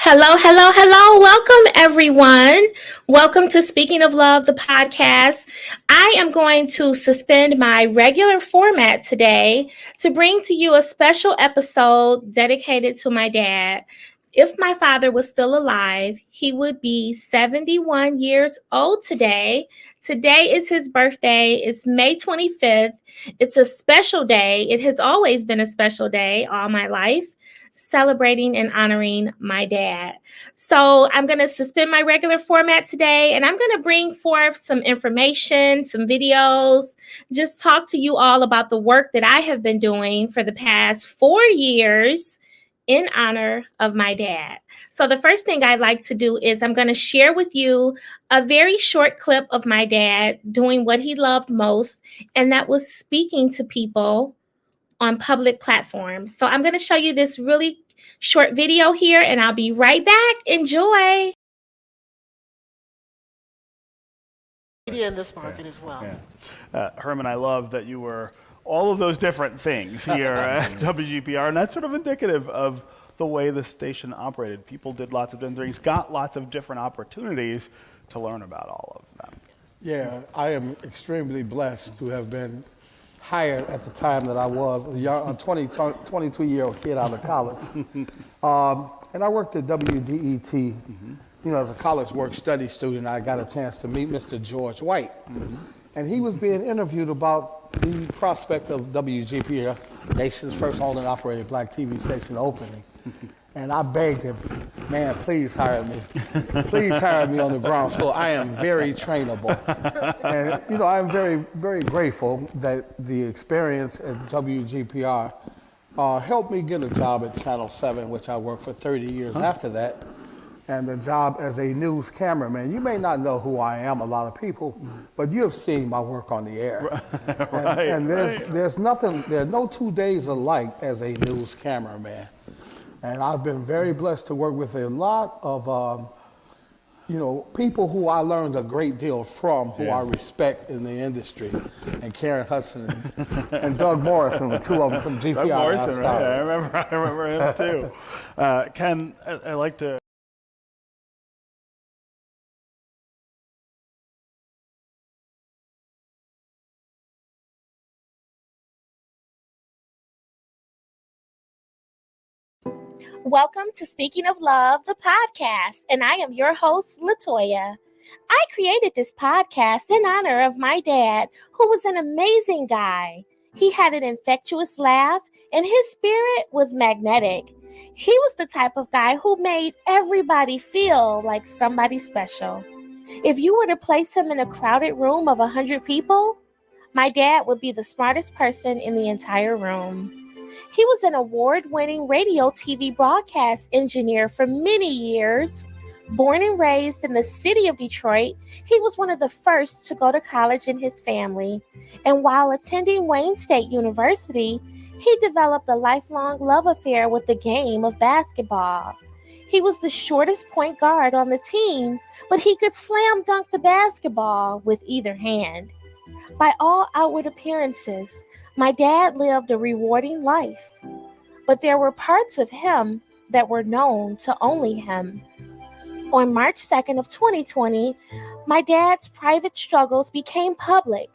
Hello, hello, hello. Welcome, everyone. Welcome to Speaking of Love, the podcast. I am going to suspend my regular format today to bring to you a special episode dedicated to my dad. If my father was still alive, he would be 71 years old today. Today is his birthday. It's May 25th. It's a special day. It has always been a special day all my life, celebrating and honoring my dad. So I'm going to suspend my regular format today and I'm going to bring forth some information, some videos, just talk to you all about the work that I have been doing for the past 4 years in honor of my dad. So the first thing I'd like to do is I'm going to share with you a very short clip of my dad doing what he loved most, and that was speaking to people on public platforms. So I'm going to show you this really short video here and I'll be right back. Enjoy. Media in this market as well. Herman, I love that you were all of those different things here at WGPR, and that's sort of indicative of the way the station operated. People did lots of different things, got lots of different opportunities to learn about all of them. Yeah, I am extremely blessed to have been hired at the time that I was a 22-year-old kid out of college. And I worked at WDET. You know, as a college work-study student, I got a chance to meet Mr. George White. And he was being interviewed about the prospect of WGPR, nation's first owned and operated black TV station, opening. And I begged him, man, please hire me. Please hire me on the ground floor. I am very trainable. And, you know, I'm very, very grateful that the experience at WGPR helped me get a job at Channel 7, which I worked for 30 years after that, and the job as a news cameraman. You may not know who I am, a lot of people, but you have seen my work on the air. And there's no 2 days alike as a news cameraman. And I've been very blessed to work with a lot of, you know, people who I learned a great deal from, who I respect in the industry. And Karen Hudson and Doug Morrison, the two of them from GPI. Doug Morrison, right? I remember him too. Ken, I like to. Welcome to Speaking of Love, the podcast, and I am your host, Latoya. I created this podcast in honor of my dad, who was an amazing guy. He had an infectious laugh, and his spirit was magnetic. He was the type of guy who made everybody feel like somebody special. If you were to place him in a crowded room of 100 people, my dad would be the smartest person in the entire room. He was an award-winning radio TV broadcast engineer for many years. Born and raised in the city of Detroit, he was one of the first to go to college in his family. And while attending Wayne State University, he developed a lifelong love affair with the game of basketball. He was the shortest point guard on the team, but he could slam dunk the basketball with either hand. By all outward appearances, my dad lived a rewarding life, but there were parts of him that were known to only him. On March 2nd of 2020, my dad's private struggles became public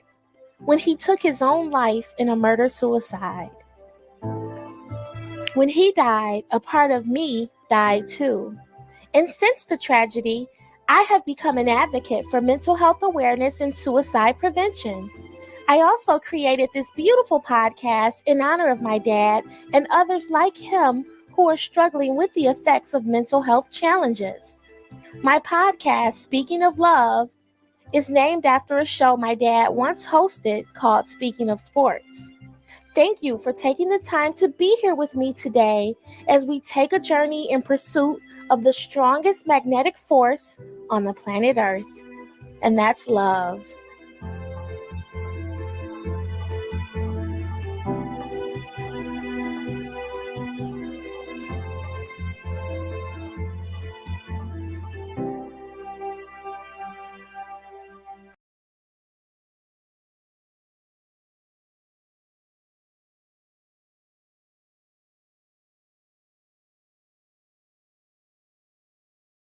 when he took his own life in a murder-suicide. When he died, a part of me died too. And since the tragedy, I have become an advocate for mental health awareness and suicide prevention. I also created this beautiful podcast in honor of my dad and others like him who are struggling with the effects of mental health challenges. My podcast, Speaking of Love, is named after a show my dad once hosted called Speaking of Sports. Thank you for taking the time to be here with me today as we take a journey in pursuit of the strongest magnetic force on the planet Earth, and that's love.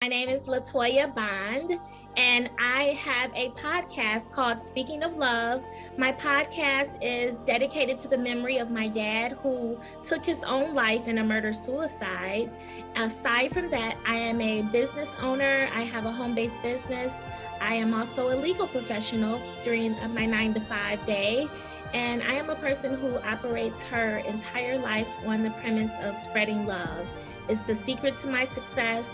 My name is Latoya Bond, and I have a podcast called Speaking of Love. My podcast is dedicated to the memory of my dad, who took his own life in a murder-suicide. Aside from that, I am a business owner. I have a home-based business. I am also a legal professional during my 9-to-5 day. And I am a person who operates her entire life on the premise of spreading love. It's the secret to my success.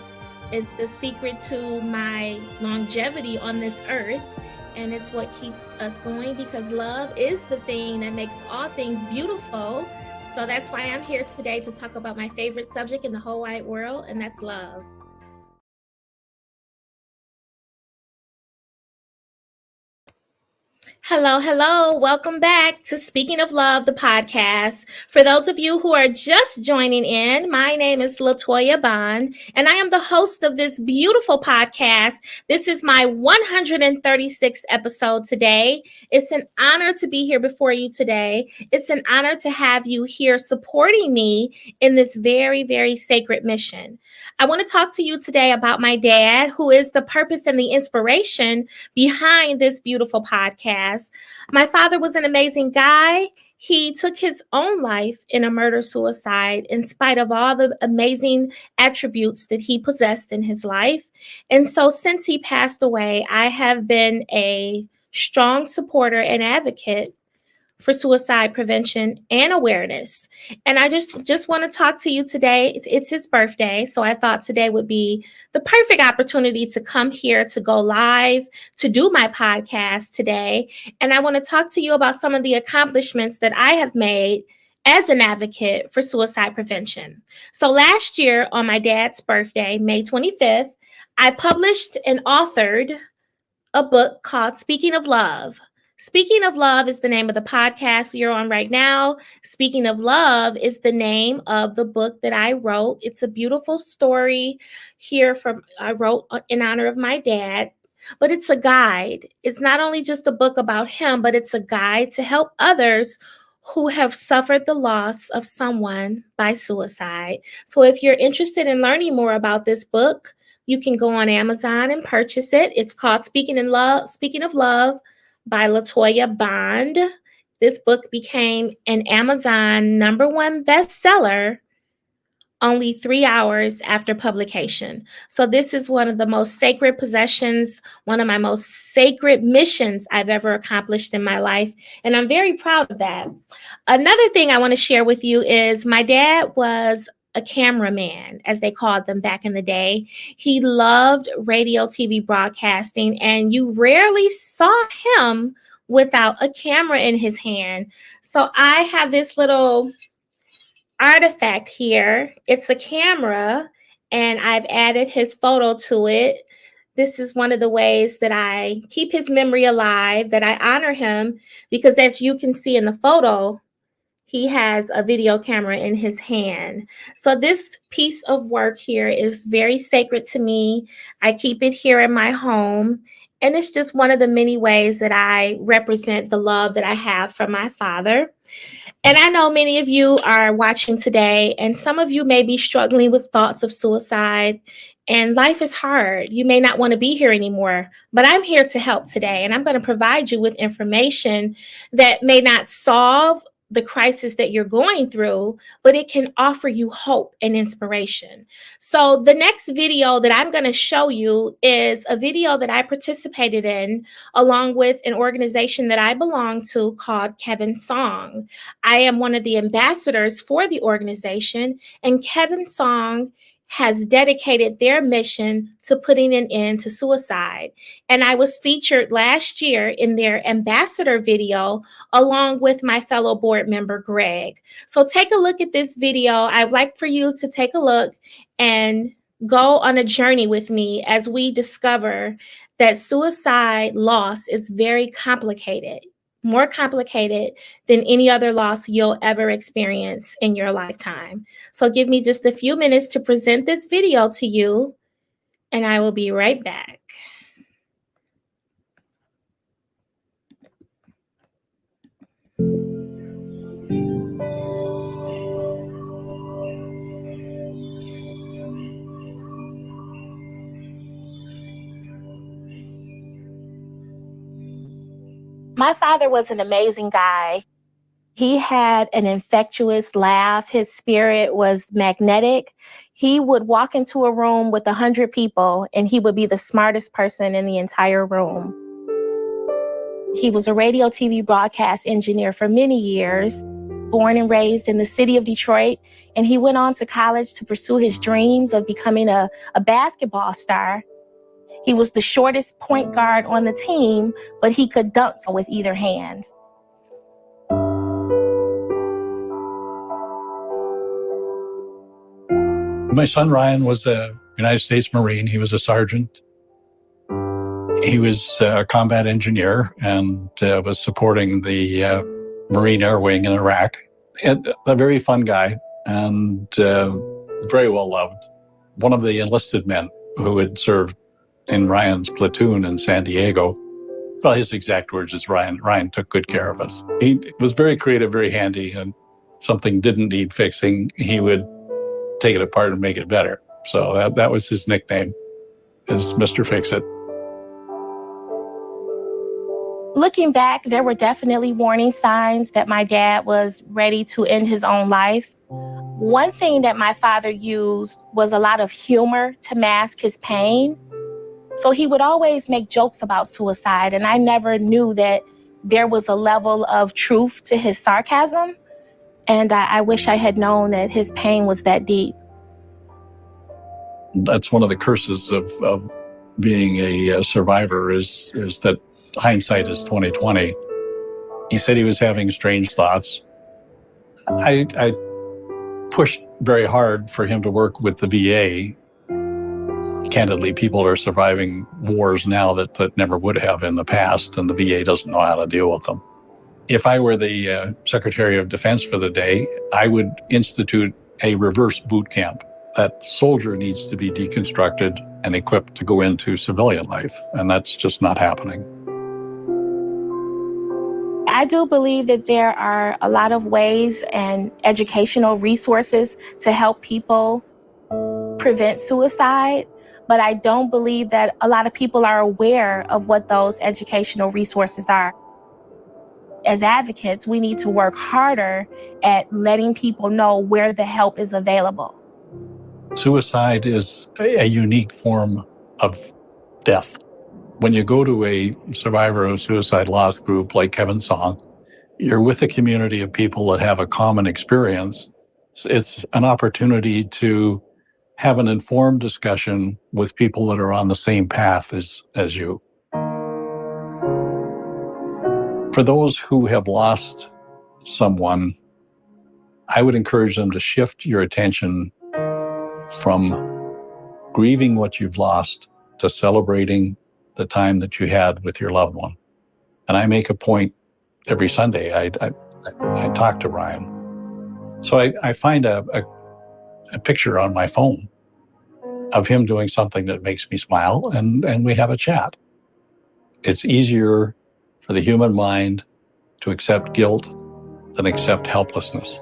It's the secret to my longevity on this earth, and it's what keeps us going, because love is the thing that makes all things beautiful. So that's why I'm here today to talk about my favorite subject in the whole wide world, and that's love. Hello. Welcome back to Speaking of Love, the podcast. For those of you who are just joining in, my name is Latoya Bond, and I am the host of this beautiful podcast. This is my 136th episode today. It's an honor to be here before you today. It's an honor to have you here supporting me in this very, very sacred mission. I want to talk to you today about my dad, who is the purpose and the inspiration behind this beautiful podcast. My father was an amazing guy. He took his own life in a murder-suicide in spite of all the amazing attributes that he possessed in his life. And so since he passed away, I have been a strong supporter and advocate for suicide prevention and awareness. And I just want to talk to you today. It's his birthday, so I thought today would be the perfect opportunity to come here, to go live, to do my podcast today. And I want to talk to you about some of the accomplishments that I have made as an advocate for suicide prevention. So last year on my dad's birthday, May 25th, I published and authored a book called Speaking of Love. Speaking of Love is the name of the podcast you're on right now. Speaking of Love is the name of the book that I wrote. It's a beautiful story I wrote in honor of my dad, but it's a guide. It's not only just a book about him, but it's a guide to help others who have suffered the loss of someone by suicide. So if you're interested in learning more about this book, you can go on Amazon and purchase it. It's called Speaking of Love by Latoya Bond. This book became an Amazon #1 bestseller only 3 hours after publication. So this is one of the most sacred possessions, one of my most sacred missions I've ever accomplished in my life. And I'm very proud of that. Another thing I want to share with you is my dad was a cameraman, as they called them back in the day. He loved radio, TV broadcasting, and you rarely saw him without a camera in his hand. So I have this little artifact here. It's a camera, and I've added his photo to it. This is one of the ways that I keep his memory alive, that I honor him, because as you can see in the photo, he has a video camera in his hand. So this piece of work here is very sacred to me. I keep it here in my home, and it's just one of the many ways that I represent the love that I have for my father. And I know many of you are watching today, and some of you may be struggling with thoughts of suicide, and life is hard. You may not want to be here anymore, but I'm here to help today, and I'm going to provide you with information that may not solve the crisis that you're going through, but it can offer you hope and inspiration. So the next video that I'm going to show you is a video that I participated in along with an organization that I belong to called Kevin Song. I am one of the ambassadors for the organization, and Kevin Song has dedicated their mission to putting an end to suicide. And I was featured last year in their ambassador video along with my fellow board member, Greg. So take a look at this video. I'd like for you to take a look and go on a journey with me as we discover that suicide loss is very complicated, more complicated than any other loss you'll ever experience in your lifetime. So give me just a few minutes to present this video to you, and I will be right back. My father was an amazing guy. He had an infectious laugh. His spirit was magnetic. He would walk into a room with 100 people and he would be the smartest person in the entire room. He was a radio TV broadcast engineer for many years, born and raised in the city of Detroit, and he went on to college to pursue his dreams of becoming a basketball star. He was the shortest point guard on the team, but he could dunk with either hand. My son Ryan was a United States Marine. He was a sergeant. He was a combat engineer and was supporting the Marine Air Wing in Iraq. And a very fun guy and very well loved. One of the enlisted men who had served in Ryan's platoon in San Diego. Well, his exact words is Ryan took good care of us. He was very creative, very handy, and if something didn't need fixing, he would take it apart and make it better. So that was his nickname, is Mr. Fix-It. Looking back, there were definitely warning signs that my dad was ready to end his own life. One thing that my father used was a lot of humor to mask his pain. So he would always make jokes about suicide, and I never knew that there was a level of truth to his sarcasm. And I wish I had known that his pain was that deep. That's one of the curses of being a survivor is that hindsight is 20/20. He said he was having strange thoughts. I pushed very hard for him to work with the VA. Candidly, people are surviving wars now that never would have in the past, and the VA doesn't know how to deal with them. If I were the Secretary of Defense for the day, I would institute a reverse boot camp. That soldier needs to be deconstructed and equipped to go into civilian life, and that's just not happening. I do believe that there are a lot of ways and educational resources to help people prevent suicide, but I don't believe that a lot of people are aware of what those educational resources are. As advocates, we need to work harder at letting people know where the help is available. Suicide is a unique form of death. When you go to a survivor of suicide loss group like Kevin Song, you're with a community of people that have a common experience. It's an opportunity to have an informed discussion with people that are on the same path as you. For those who have lost someone, I would encourage them to shift your attention from grieving what you've lost to celebrating the time that you had with your loved one. And I make a point every Sunday, I talk to Ryan. So I find a picture on my phone of him doing something that makes me smile, and we have a chat. It's easier for the human mind to accept guilt than accept helplessness.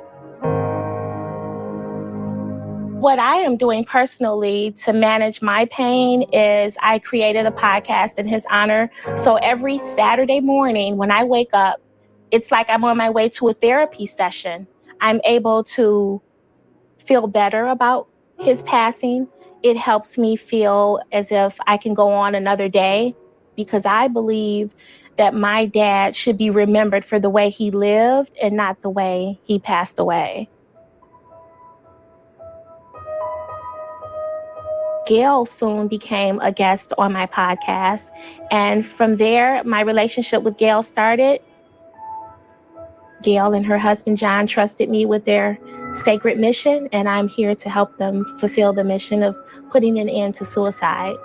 What I am doing personally to manage my pain is I created a podcast in his honor. So every Saturday morning when I wake up, it's like I'm on my way to a therapy session. I'm able to feel better about his passing. It helps me feel as if I can go on another day, because I believe that my dad should be remembered for the way he lived and not the way he passed away. Gail soon became a guest on my podcast. And from there, my relationship with Gail started. Gail and her husband, John, trusted me with their sacred mission, and I'm here to help them fulfill the mission of putting an end to suicide.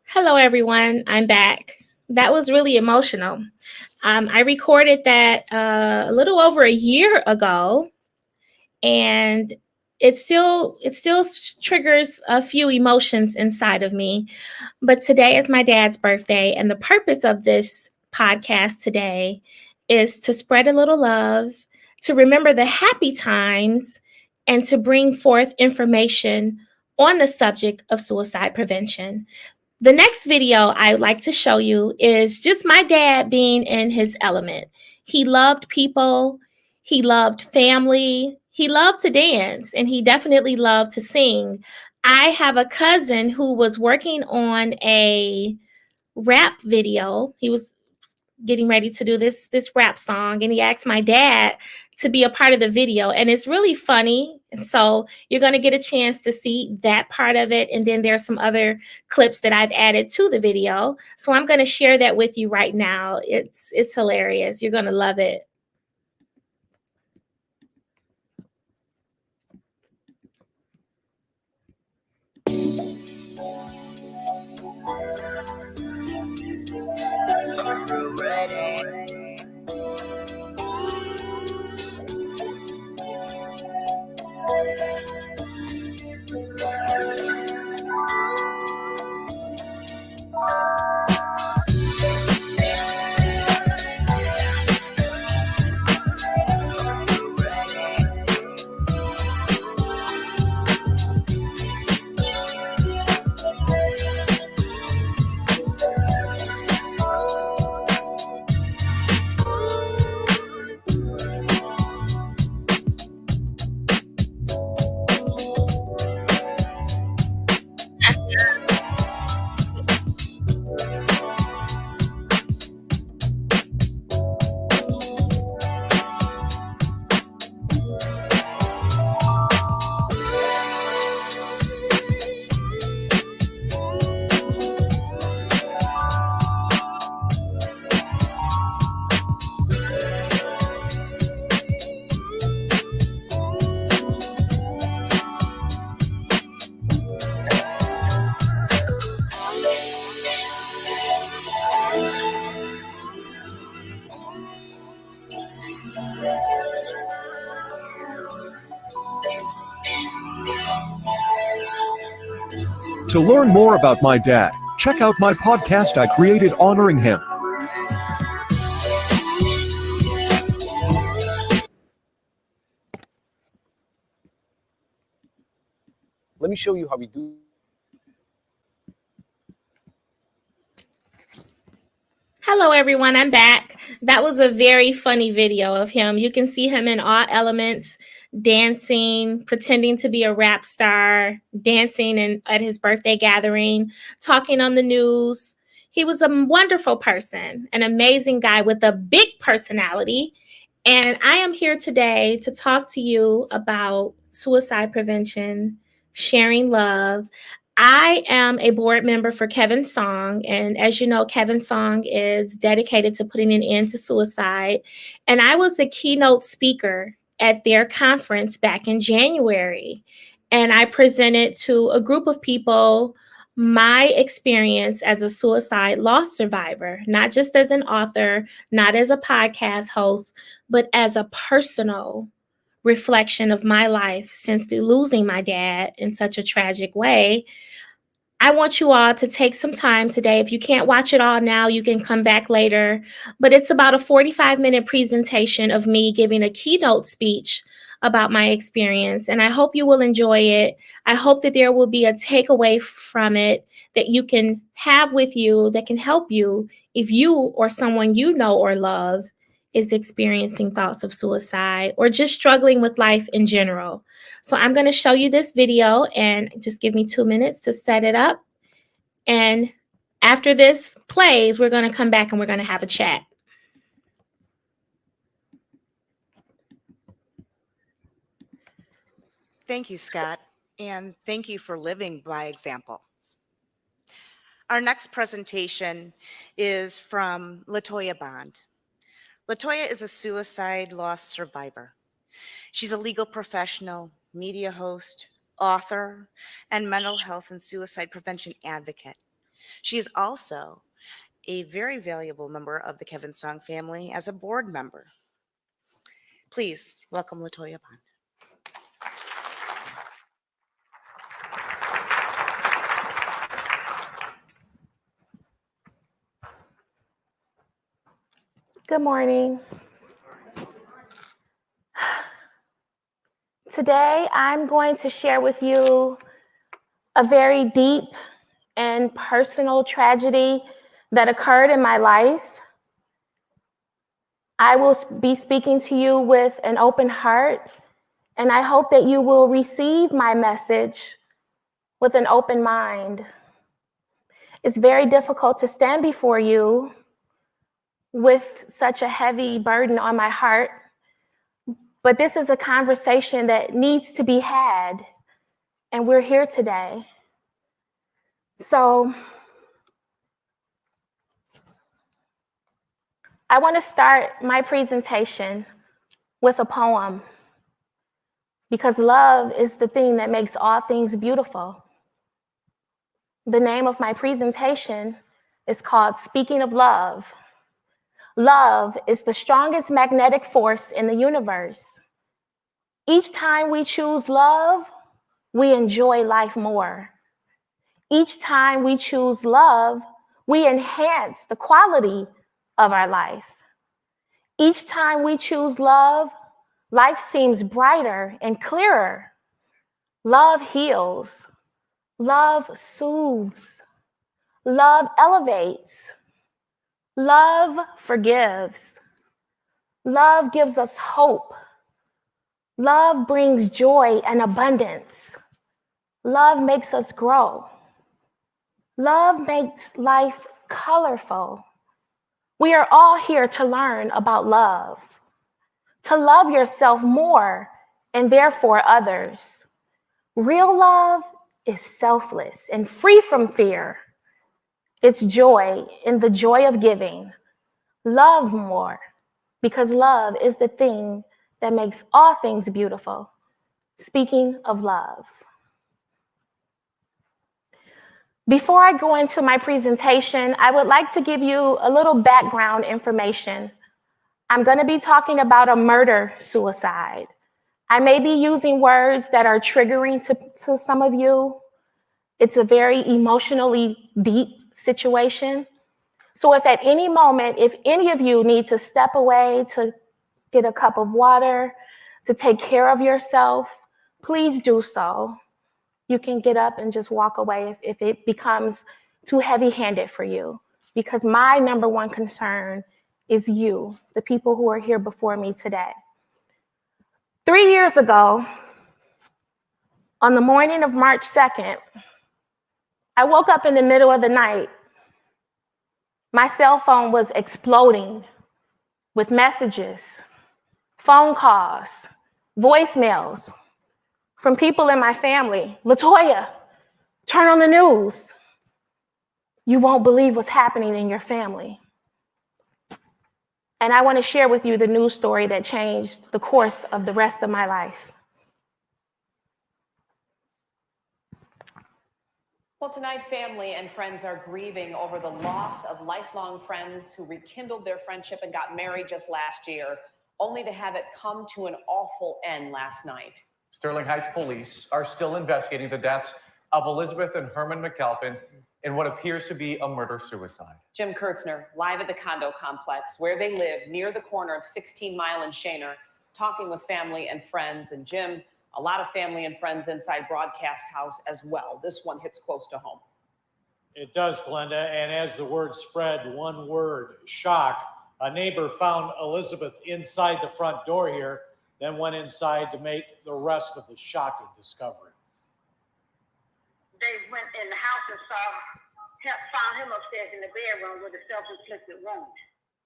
Hello, everyone. I'm back. That was really emotional. I recorded that a little over a year ago, and it still triggers a few emotions inside of me. But today is my dad's birthday, and the purpose of this podcast today is to spread a little love, to remember the happy times, and to bring forth information on the subject of suicide prevention. The next video I'd like to show you is just my dad being in his element. He loved people, he loved family, he loved to dance, and he definitely loved to sing. I have a cousin who was working on a rap video. He was getting ready to do this rap song, and he asked my dad to be a part of the video, and it's really funny. And so you're going to get a chance to see that part of it, and then there's some other clips that I've added to the video, so I'm going to share that with you right now. It's hilarious. You're going to love it. To learn more about my dad, check out my podcast I created honoring him. Let me show you how we do. Hello, everyone. I'm back. That was a very funny video of him. You can see him in all elements, dancing, pretending to be a rap star, dancing at his birthday gathering, talking on the news. He was a wonderful person, an amazing guy with a big personality. And I am here today to talk to you about suicide prevention, sharing love. I am a board member for Kevin Song. And as you know, Kevin Song is dedicated to putting an end to suicide. And I was a keynote speaker at their conference back in January. And I presented to a group of people my experience as a suicide loss survivor, not just as an author, not as a podcast host, but as a personal reflection of my life since losing my dad in such a tragic way. I want you all to take some time today. If you can't watch it all now, you can come back later. But it's about a 45-minute presentation of me giving a keynote speech about my experience. And I hope you will enjoy it. I hope that there will be a takeaway from it that you can have with you that can help you if you or someone you know or love is experiencing thoughts of suicide or just struggling with life in general. So I'm going to show you this video, and just give me 2 minutes to set it up. And after this plays, we're going to come back and we're going to have a chat. Thank you, Scott, and thank you for living by example. Our next presentation is from Latoya Bond. Latoya is a suicide loss survivor. She's a legal professional, media host, author, and mental health and suicide prevention advocate. She is also a very valuable member of the Kevin Song family as a board member. Please welcome Latoya Bond. Good morning. Today, I'm going to share with you a very deep and personal tragedy that occurred in my life. I will be speaking to you with an open heart, and I hope that you will receive my message with an open mind. It's very difficult to stand before you with such a heavy burden on my heart, but this is a conversation that needs to be had, and we're here today. So I want to start my presentation with a poem, because love is the thing that makes all things beautiful. The name of my presentation is called Speaking of Love. Love is the strongest magnetic force in the universe. Each time we choose love, we enjoy life more. Each time we choose love, we enhance the quality of our life. Each time we choose love, life seems brighter and clearer. Love heals. Love soothes. Love elevates. Love forgives. Love gives us hope. Love brings joy and abundance. Love makes us grow. Love makes life colorful. We are all here to learn about love, to love yourself more and therefore others. Real love is selfless and free from fear. It's joy in the joy of giving. Love more, because love is the thing that makes all things beautiful. Speaking of love. Before I go into my presentation, I would like to give you a little background information. I'm going to be talking about a murder-suicide. I may be using words that are triggering to some of you. It's a very emotionally deep situation. So if at any moment, if any of you need to step away to get a cup of water, to take care of yourself, please do so. You can get up and just walk away if it becomes too heavy-handed for you, because my number one concern is you, the people who are here before me today. 3 years ago, on the morning of March 2nd, I woke up in the middle of the night. My cell phone was exploding with messages, phone calls, voicemails from people in my family. Latoya, turn on the news. You won't believe what's happening in your family. And I want to share with you the news story that changed the course of the rest of my life. Well, tonight, family and friends are grieving over the loss of lifelong friends who rekindled their friendship and got married just last year, only to have it come to an awful end last night. Sterling Heights police are still investigating the deaths of Elizabeth and Herman McKalpain in what appears to be a murder-suicide. Jim Kurtzner, live at the condo complex where they live near the corner of 16 Mile and Shaner, talking with family and friends. And Jim, a lot of family and friends inside Broadcast House as well. This one hits close to home. It does, Glenda, and as the word spread, one word, shock. A neighbor found Elizabeth inside the front door here, then went inside to make the rest of the shocking discovery. They went in the house and found him upstairs in the bedroom with a self-inflicted wound.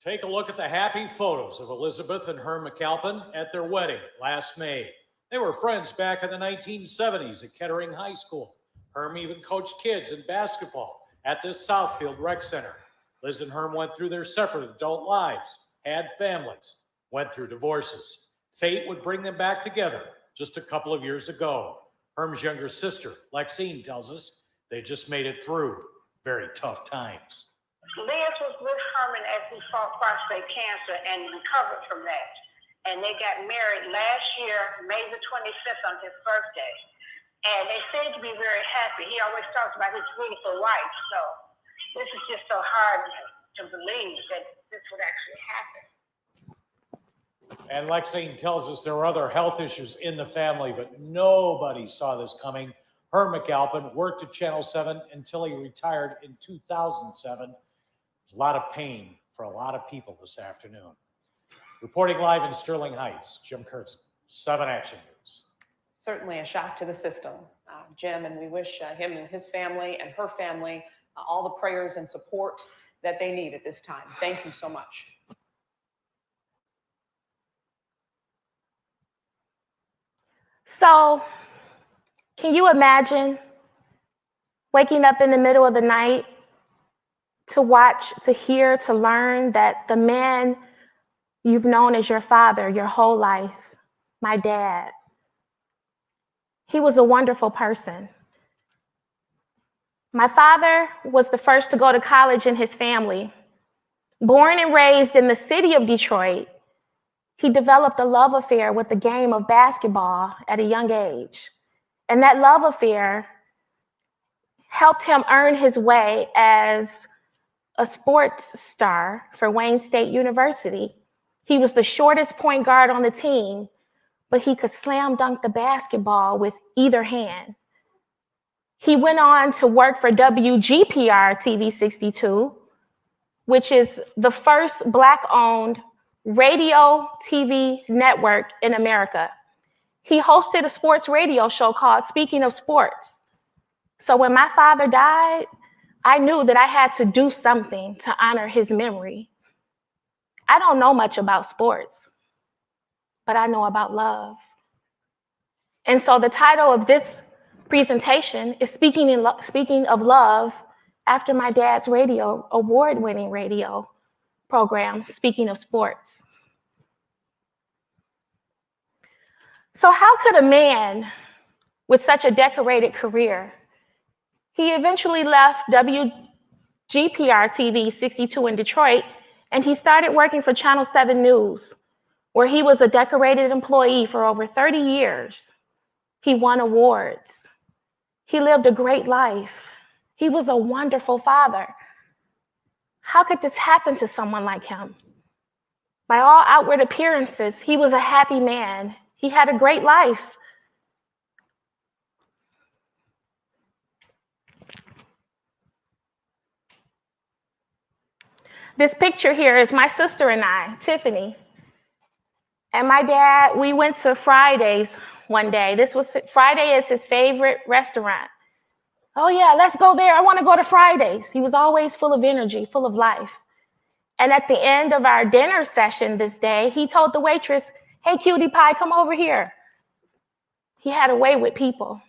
Take a look at the happy photos of Elizabeth and Herman McKalpain at their wedding last May. They were friends back in the 1970s at Kettering High School. Herm even coached kids in basketball at this Southfield Rec Center. Liz and Herm went through their separate adult lives, had families, went through divorces. Fate would bring them back together just a couple of years ago. Herm's younger sister, Lexine, tells us they just made it through very tough times. Liz was with Herman as he fought prostate cancer and recovered from that. And they got married last year, May the 25th, on his birthday. And they seemed to be very happy. He always talks about his beautiful wife. So this is just so hard to believe that this would actually happen. And Lexine tells us there were other health issues in the family, but nobody saw this coming. Herman McKalpain worked at Channel 7 until he retired in 2007. There's a lot of pain for a lot of people this afternoon. Reporting live in Sterling Heights, Jim Kurtzen, 7 Action News. Certainly a shock to the system, Jim, and we wish him and his family and her family all the prayers and support that they need at this time. Thank you so much. So, can you imagine waking up in the middle of the night to watch, to hear, to learn that the man you've known as your father your whole life, my dad, he was a wonderful person. My father was the first to go to college in his family. Born and raised in the city of Detroit, he developed a love affair with the game of basketball at a young age. And that love affair helped him earn his way as a sports star for Wayne State University. He was the shortest point guard on the team, but he could slam dunk the basketball with either hand. He went on to work for WGPR TV 62, which is the first Black-owned radio TV network in America. He hosted a sports radio show called Speaking of Sports. So when my father died, I knew that I had to do something to honor his memory. I don't know much about sports, but I know about love. And so the title of this presentation is Speaking of Love, after my dad's award-winning radio program, Speaking of Sports. So how could a man with such a decorated career, he eventually left WGPR TV 62 in Detroit, and he started working for Channel 7 News, where he was a decorated employee for over 30 years. He won awards. He lived a great life. He was a wonderful father. How could this happen to someone like him? By all outward appearances, he was a happy man. He had a great life. This picture here is my sister and I, Tiffany. And my dad, we went to Fridays one day. Friday is his favorite restaurant. Oh yeah, let's go there. I want to go to Fridays. He was always full of energy, full of life. And at the end of our dinner session this day, he told the waitress, "Hey, cutie pie, come over here." He had a way with people.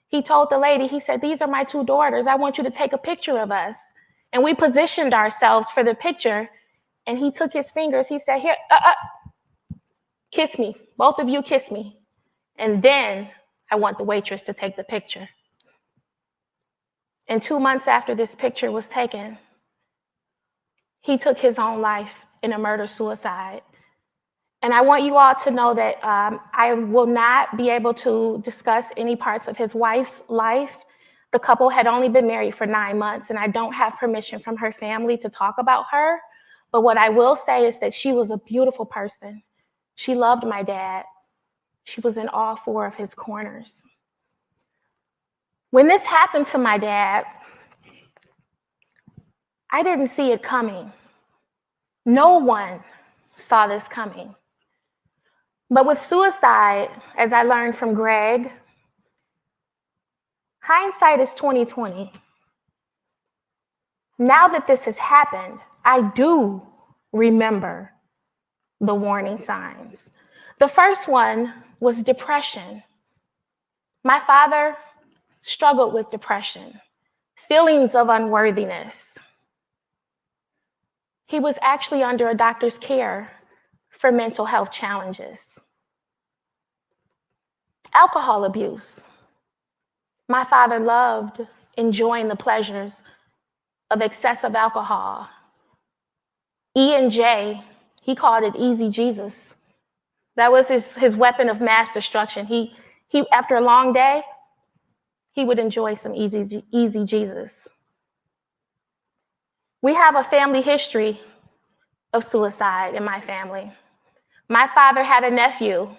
He told the lady, he said, "These are my 2 daughters. I want you to take a picture of us." And we positioned ourselves for the picture. And he took his fingers. He said, "Here, kiss me. Both of you kiss me. And then I want the waitress to take the picture." And 2 months after this picture was taken, he took his own life in a murder-suicide. And I want you all to know that I will not be able to discuss any parts of his wife's life. The couple had only been married for 9 months, and I don't have permission from her family to talk about her. But what I will say is that she was a beautiful person. She loved my dad. She was in all 4 of his corners. When this happened to my dad, I didn't see it coming. No one saw this coming. But with suicide, as I learned from Greg, hindsight is 20/20. Now that this has happened, I do remember the warning signs. The first one was depression. My father struggled with depression, feelings of unworthiness. He was actually under a doctor's care for mental health challenges. Alcohol abuse. My father loved enjoying the pleasures of excessive alcohol. E&J, he called it Easy Jesus. That was his weapon of mass destruction. He after a long day, he would enjoy some Easy Jesus. We have a family history of suicide in my family. My father had a nephew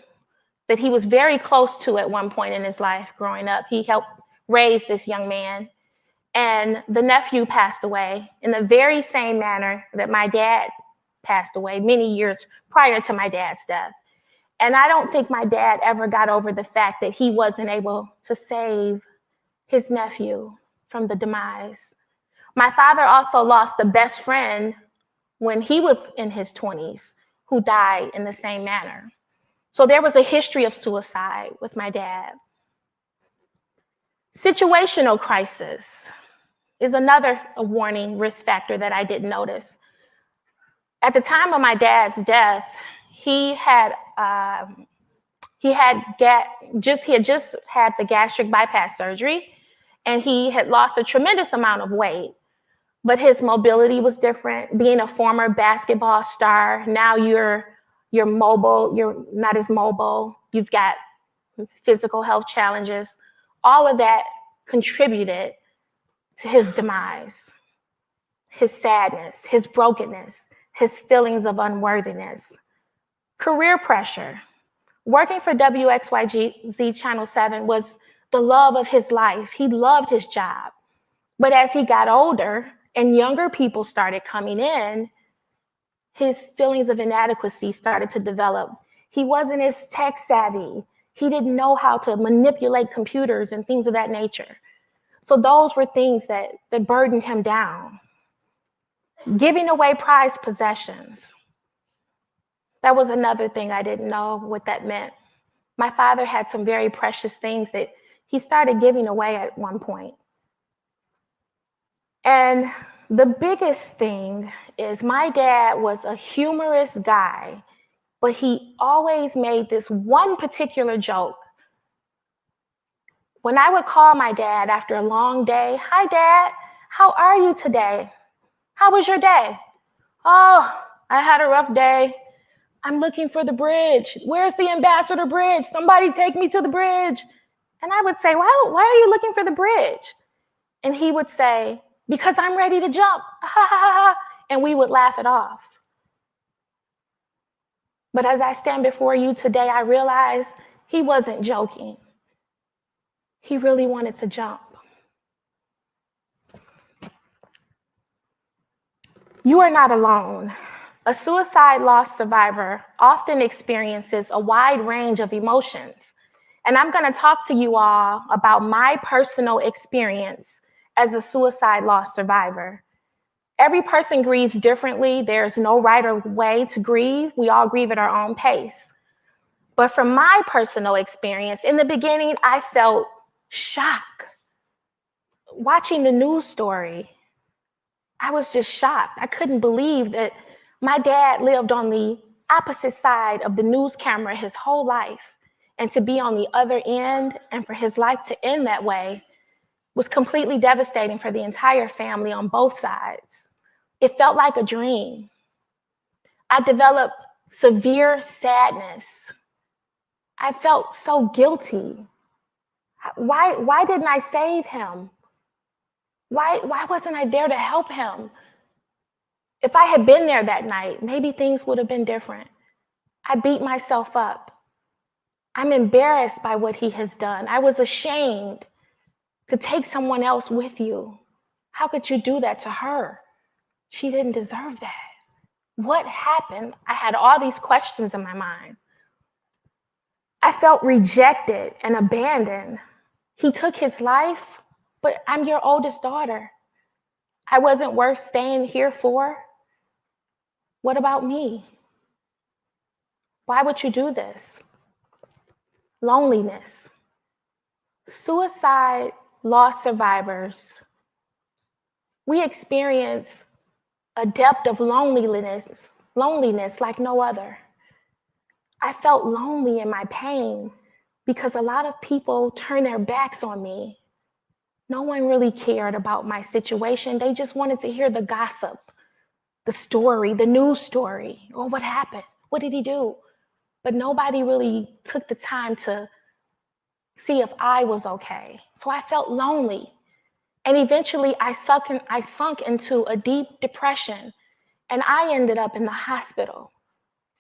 that he was very close to at one point in his life growing up. He helped raise this young man. And the nephew passed away in the very same manner that my dad passed away many years prior to my dad's death. And I don't think my dad ever got over the fact that he wasn't able to save his nephew from the demise. My father also lost a best friend when he was in his 20s who died in the same manner. So there was a history of suicide with my dad. Situational crisis is another warning risk factor that I didn't notice. At the time of my dad's death, he had just had the gastric bypass surgery, and he had lost a tremendous amount of weight. But his mobility was different. Being a former basketball star, now you're mobile. You're not as mobile. You've got physical health challenges. All of that contributed to his demise, his sadness, his brokenness, his feelings of unworthiness. Career pressure. Working for WXYZ Channel 7 was the love of his life. He loved his job. But as he got older and younger people started coming in, his feelings of inadequacy started to develop. He wasn't as tech savvy. He didn't know how to manipulate computers and things of that nature. So those were things that burdened him down. Giving away prized possessions. That was another thing I didn't know what that meant. My father had some very precious things that he started giving away at one point. And the biggest thing is my dad was a humorous guy, but he always made this one particular joke. When I would call my dad after a long day, "Hi, Dad, how are you today? How was your day?" "Oh, I had a rough day. I'm looking for the bridge. Where's the Ambassador Bridge? Somebody take me to the bridge." And I would say, why are you looking for the bridge? And he would say, "Because I'm ready to jump." And we would laugh it off. But as I stand before you today, I realize he wasn't joking. He really wanted to jump. You are not alone. A suicide loss survivor often experiences a wide range of emotions. And I'm going to talk to you all about my personal experience as a suicide loss survivor. Every person grieves differently. There's no right or way to grieve. We all grieve at our own pace. But from my personal experience, in the beginning, I felt shock. Watching the news story, I was just shocked. I couldn't believe that my dad lived on the opposite side of the news camera his whole life. And to be on the other end and for his life to end that way was completely devastating for the entire family on both sides. It felt like a dream. I developed severe sadness. I felt so guilty. Why didn't I save him? Why wasn't I there to help him? If I had been there that night, maybe things would have been different. I beat myself up. I'm embarrassed by what he has done. I was ashamed to take someone else with you. How could you do that to her? She didn't deserve that. What happened? I had all these questions in my mind. I felt rejected and abandoned. He took his life, but I'm your oldest daughter. I wasn't worth staying here for. What about me? Why would you do this? Loneliness. Suicide loss survivors, we experience a depth of loneliness like no other. I felt lonely in my pain because a lot of people turned their backs on me. No one really cared about my situation. They just wanted to hear the gossip, the story, the news story. Oh, what happened? What did he do? But nobody really took the time to see if I was okay. So I felt lonely. And eventually I sunk into a deep depression, and I ended up in the hospital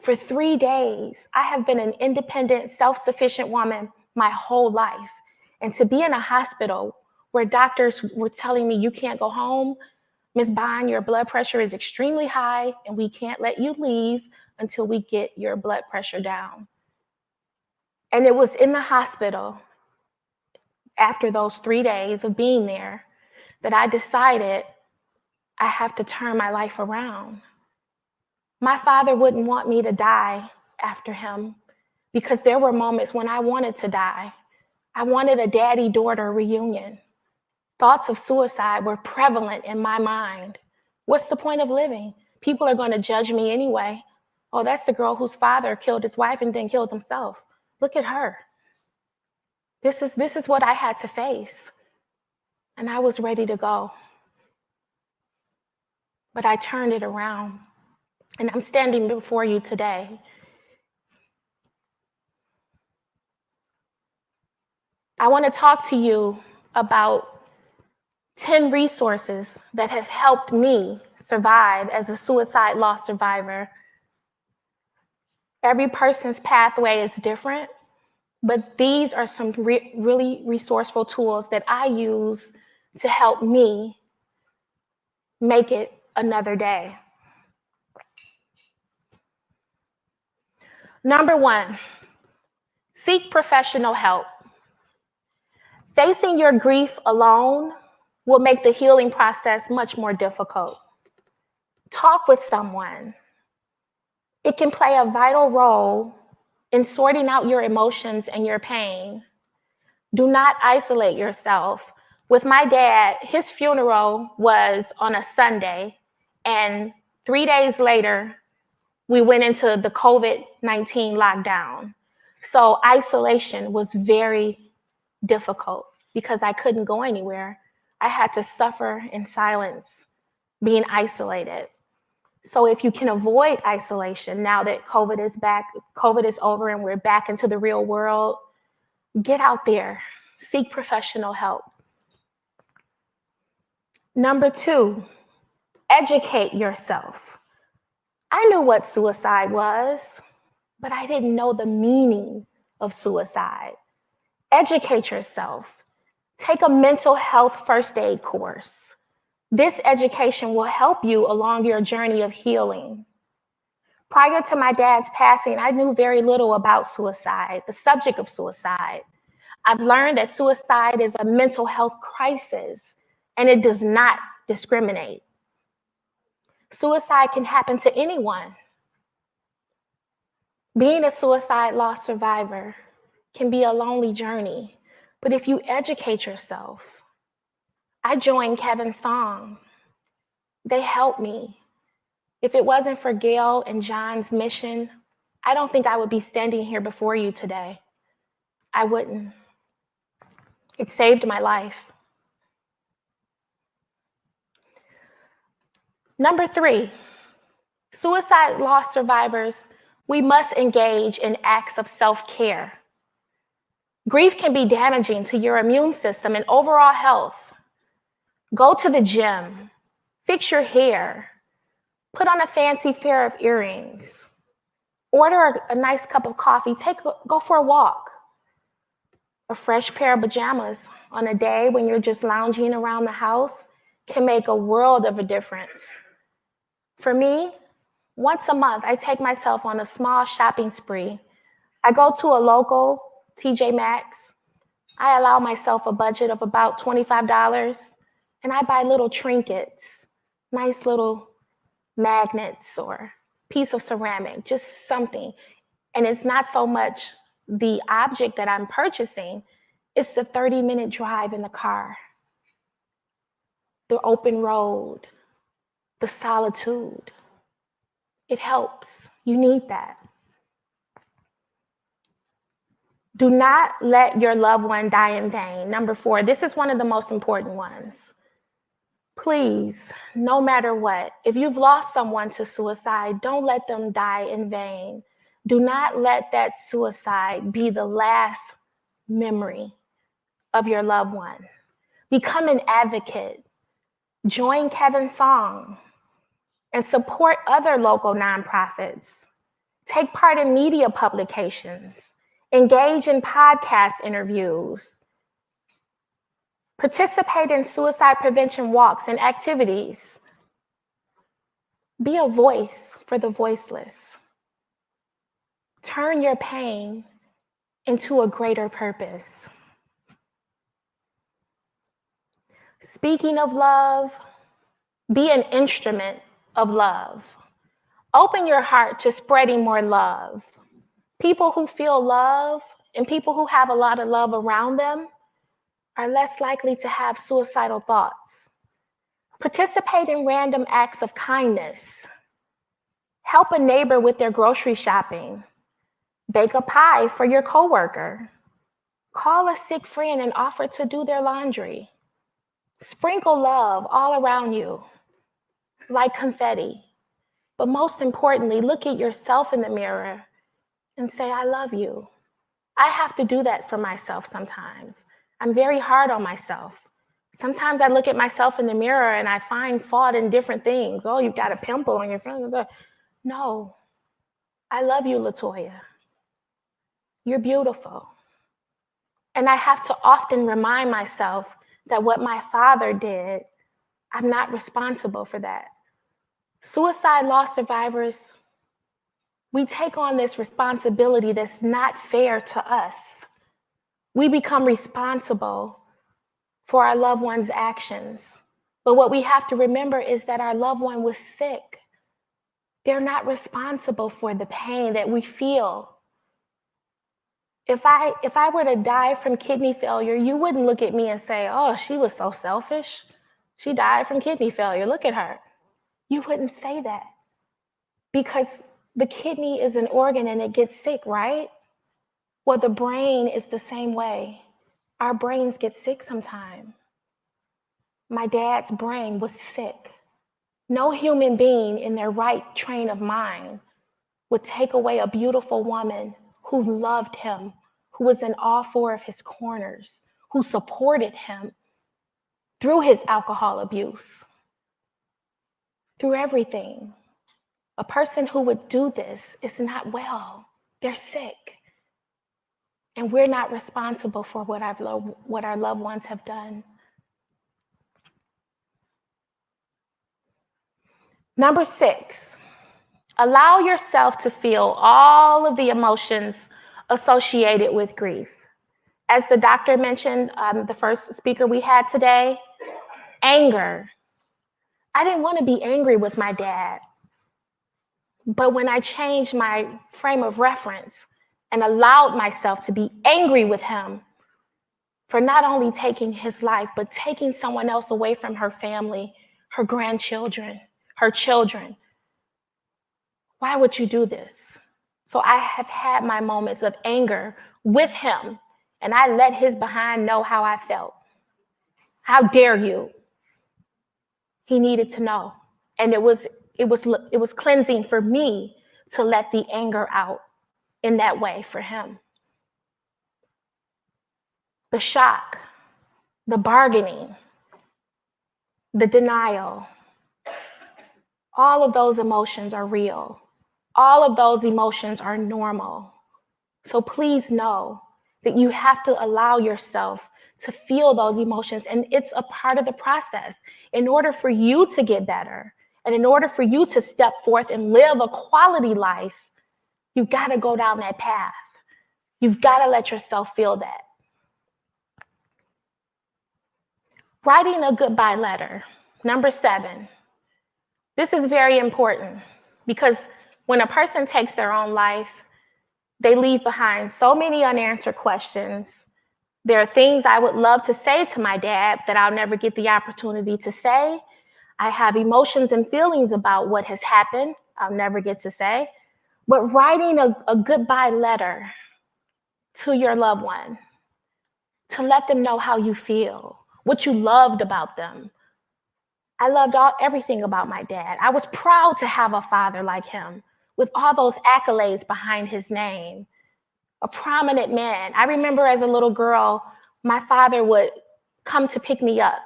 For 3 days, I have been an independent, self-sufficient woman my whole life. And to be in a hospital where doctors were telling me, you can't go home, Ms. Bond, your blood pressure is extremely high, and we can't let you leave until we get your blood pressure down. And it was in the hospital, after those 3 days of being there, that I decided I have to turn my life around. My father wouldn't want me to die after him because there were moments when I wanted to die. I wanted a daddy-daughter reunion. Thoughts of suicide were prevalent in my mind. What's the point of living? People are going to judge me anyway. Oh, that's the girl whose father killed his wife and then killed himself. Look at her. This is what I had to face. And I was ready to go. But I turned it around. And I'm standing before you today. I want to talk to you about 10 resources that have helped me survive as a suicide loss survivor. Every person's pathway is different, but these are some really resourceful tools that I use to help me make it another day. Number 1, seek professional help. Facing your grief alone will make the healing process much more difficult. Talk with someone. It can play a vital role in sorting out your emotions and your pain. Do not isolate yourself. With my dad, his funeral was on a Sunday, and 3 days later, we went into the COVID-19 lockdown. So isolation was very difficult because I couldn't go anywhere. I had to suffer in silence, being isolated. So if you can avoid isolation now that COVID is back, COVID is over and we're back into the real world, get out there, seek professional help. Number 2, educate yourself. I knew what suicide was, but I didn't know the meaning of suicide. Educate yourself. Take a mental health first aid course. This education will help you along your journey of healing. Prior to my dad's passing, I knew very little about suicide, the subject of suicide. I've learned that suicide is a mental health crisis, and it does not discriminate. Suicide can happen to anyone. Being a suicide loss survivor can be a lonely journey, but if you educate yourself, I joined Kevin's song. They helped me. If it wasn't for Gail and John's mission, I don't think I would be standing here before you today. I wouldn't. It saved my life. Number 3, suicide loss survivors, we must engage in acts of self-care. Grief can be damaging to your immune system and overall health. Go to the gym, fix your hair, put on a fancy pair of earrings, order a nice cup of coffee, go for a walk. A fresh pair of pajamas on a day when you're just lounging around the house can make a world of a difference. For me, once a month, I take myself on a small shopping spree. I go to a local TJ Maxx. I allow myself a budget of about $25, and I buy little trinkets, nice little magnets or piece of ceramic, just something. And it's not so much the object that I'm purchasing, it's the 30-minute drive in the car, the open road, the solitude. It helps. You need that. Do not let your loved one die in vain. Number 4, this is one of the most important ones. Please, no matter what, if you've lost someone to suicide, don't let them die in vain. Do not let that suicide be the last memory of your loved one. Become an advocate. Join Kevin's song and support other local nonprofits. Take part in media publications. Engage in podcast interviews. Participate in suicide prevention walks and activities. Be a voice for the voiceless. Turn your pain into a greater purpose. Speaking of love, be an instrument of love. Open your heart to spreading more love. People who feel love and people who have a lot of love around them are less likely to have suicidal thoughts. Participate in random acts of kindness. Help a neighbor with their grocery shopping. Bake a pie for your coworker. Call a sick friend and offer to do their laundry. Sprinkle love all around you like confetti. But most importantly, look at yourself in the mirror and say, I love you. I have to do that for myself sometimes. I'm very hard on myself. Sometimes I look at myself in the mirror and I find fault in different things. Oh, you've got a pimple on your front. No, I love you, Latoya. You're beautiful. And I have to often remind myself that what my father did, I'm not responsible for that. Suicide loss survivors, we take on this responsibility that's not fair to us. We become responsible for our loved one's actions. But what we have to remember is that our loved one was sick. They're not responsible for the pain that we feel. If I were to die from kidney failure, you wouldn't look at me and say, oh, she was so selfish. She died from kidney failure. Look at her. You wouldn't say that because the kidney is an organ and it gets sick, right? Well, the brain is the same way. Our brains get sick sometimes. My dad's brain was sick. No human being in their right train of mind would take away a beautiful woman who loved him, who was in all four of his corners, who supported him through his alcohol abuse, through everything. A person who would do this is not well. They're sick. And we're not responsible for what our loved ones have done. Number 6, allow yourself to feel all of the emotions associated with grief. As the doctor mentioned, the first speaker we had today, anger. I didn't want to be angry with my dad. But when I changed my frame of reference and allowed myself to be angry with him for not only taking his life, but taking someone else away from her family, her grandchildren, her children. Why would you do this? So I have had my moments of anger with him, and I let his behind know how I felt. How dare you? He needed to know. And it was cleansing for me to let the anger out in that way for him. The shock, the bargaining, the denial, all of those emotions are real. All of those emotions are normal. So please know that you have to allow yourself to feel those emotions, and it's a part of the process. In order for you to get better, and in order for you to step forth and live a quality life, you've got to go down that path. You've got to let yourself feel that. Writing a goodbye letter, number 7. This is very important because when a person takes their own life, they leave behind so many unanswered questions. There are things I would love to say to my dad that I'll never get the opportunity to say. I have emotions and feelings about what has happened I'll never get to say. But writing a goodbye letter to your loved one, to let them know how you feel, what you loved about them. I loved everything about my dad. I was proud to have a father like him with all those accolades behind his name. A prominent man. I remember as a little girl, my father would come to pick me up,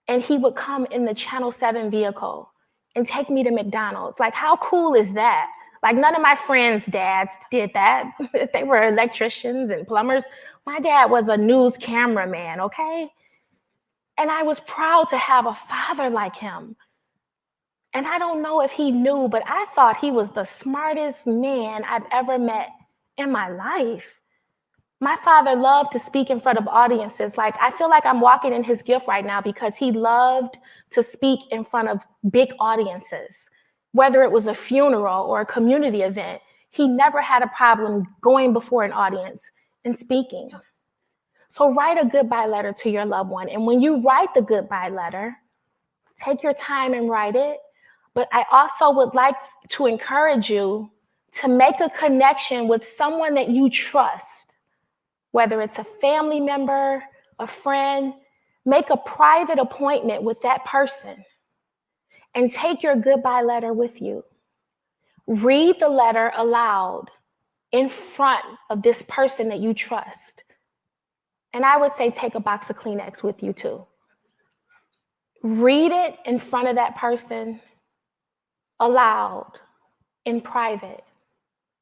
and he would come in the Channel 7 vehicle and take me to McDonald's. Like, how cool is that? Like none of my friends' dads did that. They were electricians and plumbers. My dad was a news cameraman, okay? And I was proud to have a father like him. And I don't know if he knew, but I thought he was the smartest man I've ever met in my life. My father loved to speak in front of audiences. Like, I feel like I'm walking in his gift right now because he loved to speak in front of big audiences. Whether it was a funeral or a community event, he never had a problem going before an audience and speaking. So write a goodbye letter to your loved one. And when you write the goodbye letter, take your time and write it. But I also would like to encourage you to make a connection with someone that you trust, whether it's a family member, a friend. Make a private appointment with that person and take your goodbye letter with you. Read the letter aloud in front of this person that you trust. And I would say take a box of Kleenex with you too. Read it in front of that person aloud in private.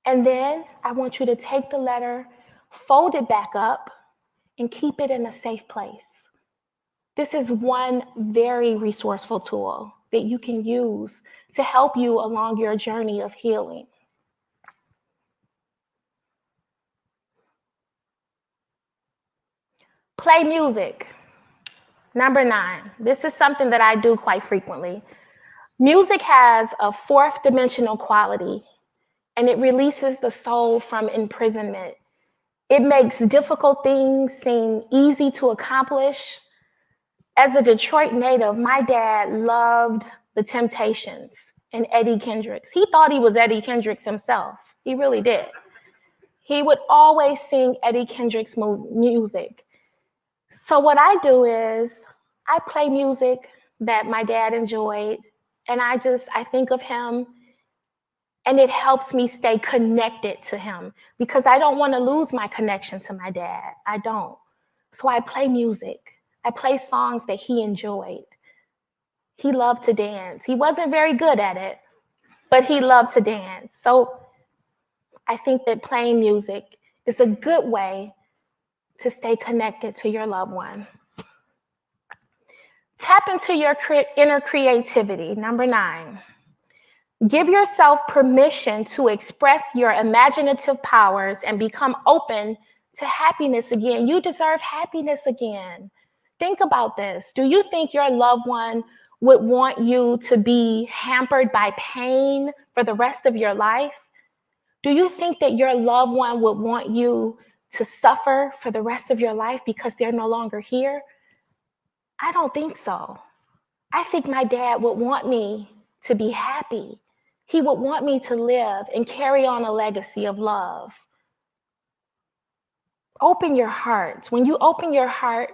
And then I want you to take the letter, fold it back up, and keep it in a safe place. This is one very resourceful tool that you can use to help you along your journey of healing. Play music. Number 9. This is something that I do quite frequently. Music has a fourth dimensional quality, and it releases the soul from imprisonment. It makes difficult things seem easy to accomplish. As a Detroit native, my dad loved the Temptations and Eddie Kendricks. He thought he was Eddie Kendricks himself. He really did. He would always sing Eddie Kendricks music. So what I do is I play music that my dad enjoyed, and I think of him, and it helps me stay connected to him because I don't want to lose my connection to my dad. I don't. So I play music. I play songs that he enjoyed. He loved to dance. He wasn't very good at it, but he loved to dance. So I think that playing music is a good way to stay connected to your loved one. Tap into your inner creativity. Number 9. Give yourself permission to express your imaginative powers and become open to happiness again. You deserve happiness again. Think about this. Do you think your loved one would want you to be hampered by pain for the rest of your life? Do you think that your loved one would want you to suffer for the rest of your life because they're no longer here? I don't think so. I think my dad would want me to be happy. He would want me to live and carry on a legacy of love. Open your heart. When you open your heart,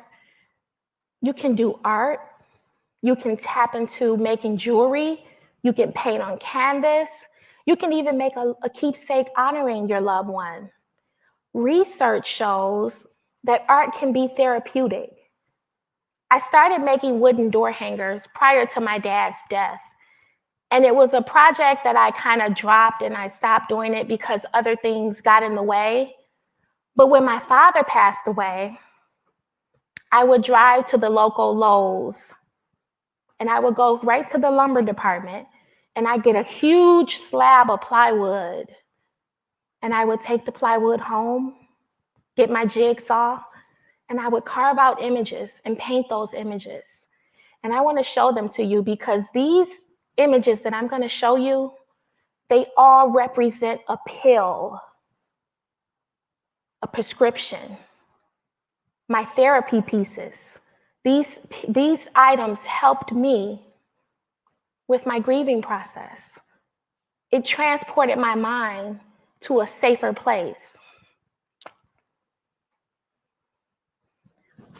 you can do art. You can tap into making jewelry. You can paint on canvas. You can even make a keepsake honoring your loved one. Research shows that art can be therapeutic. I started making wooden door hangers prior to my dad's death. And it was a project that I kind of dropped and I stopped doing it because other things got in the way. But when my father passed away, I would drive to the local Lowe's and I would go right to the lumber department and I'd get a huge slab of plywood and I would take the plywood home, get my jigsaw, and I would carve out images and paint those images. And I want to show them to you because these images that I'm going to show you, they all represent a pill, a prescription, my therapy pieces. These items helped me with my grieving process. It transported my mind to a safer place.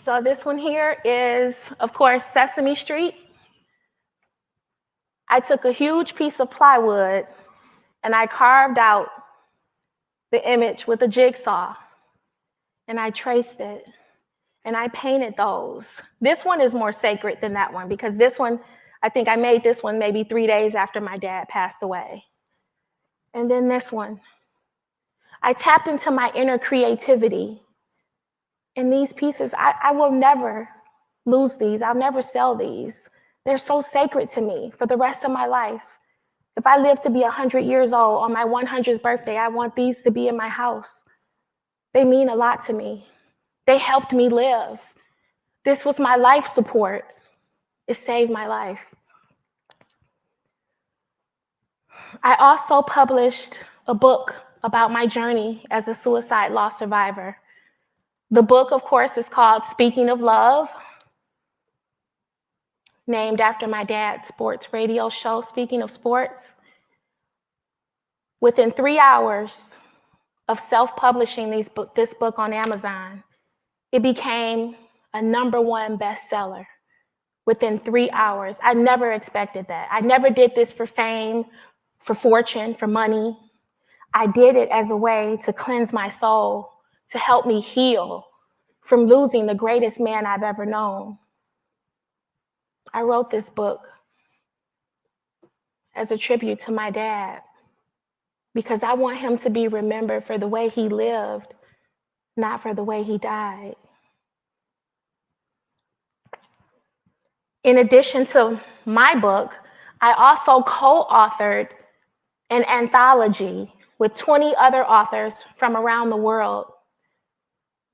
So this one here is, of course, Sesame Street. I took a huge piece of plywood and I carved out the image with a jigsaw and I traced it and I painted those. This one is more sacred than that one because this one, I think I made this one maybe 3 days after my dad passed away. And then this one. I tapped into my inner creativity. And these pieces, I will never lose these. I'll never sell these. They're so sacred to me for the rest of my life. If I live to be 100 years old on my 100th birthday, I want these to be in my house. They mean a lot to me. They helped me live. This was my life support. It saved my life. I also published a book about my journey as a suicide loss survivor. The book, of course, is called Speaking of Love, named after my dad's sports radio show, Speaking of Sports. Within 3 hours of self-publishing this book on Amazon, it became a #1 bestseller within 3 hours. I never expected that. I never did this for fame, for fortune, for money. I did it as a way to cleanse my soul, to help me heal from losing the greatest man I've ever known. I wrote this book as a tribute to my dad because I want him to be remembered for the way he lived, not for the way he died. In addition to my book, I also co-authored an anthology with 20 other authors from around the world.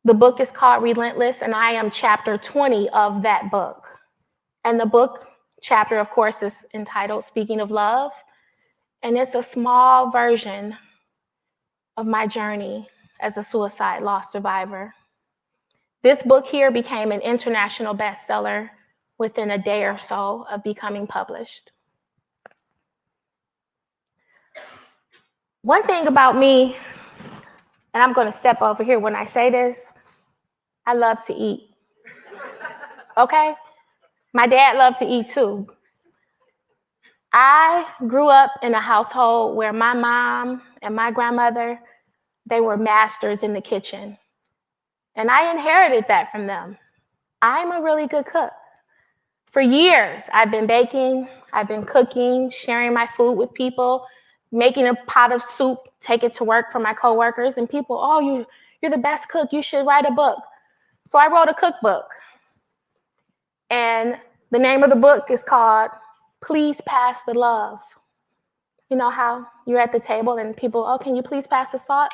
The book is called Relentless, and I am chapter 20 of that book. And the book chapter, of course, is entitled Speaking of Love, and it's a small version of my journey as a suicide loss survivor. This book here became an international bestseller within a day or so of becoming published. One thing about me, and I'm going to step over here when I say this, I love to eat. Okay? My dad loved to eat too. I grew up in a household where my mom and my grandmother, they were masters in the kitchen. And I inherited that from them. I'm a really good cook. For years, I've been baking, I've been cooking, sharing my food with people, making a pot of soup, take it to work for my coworkers, and people, oh, you're the best cook, you should write a book. So I wrote a cookbook. And the name of the book is called Please Pass the Love. You know how you're at the table and people, oh, can you please pass the salt?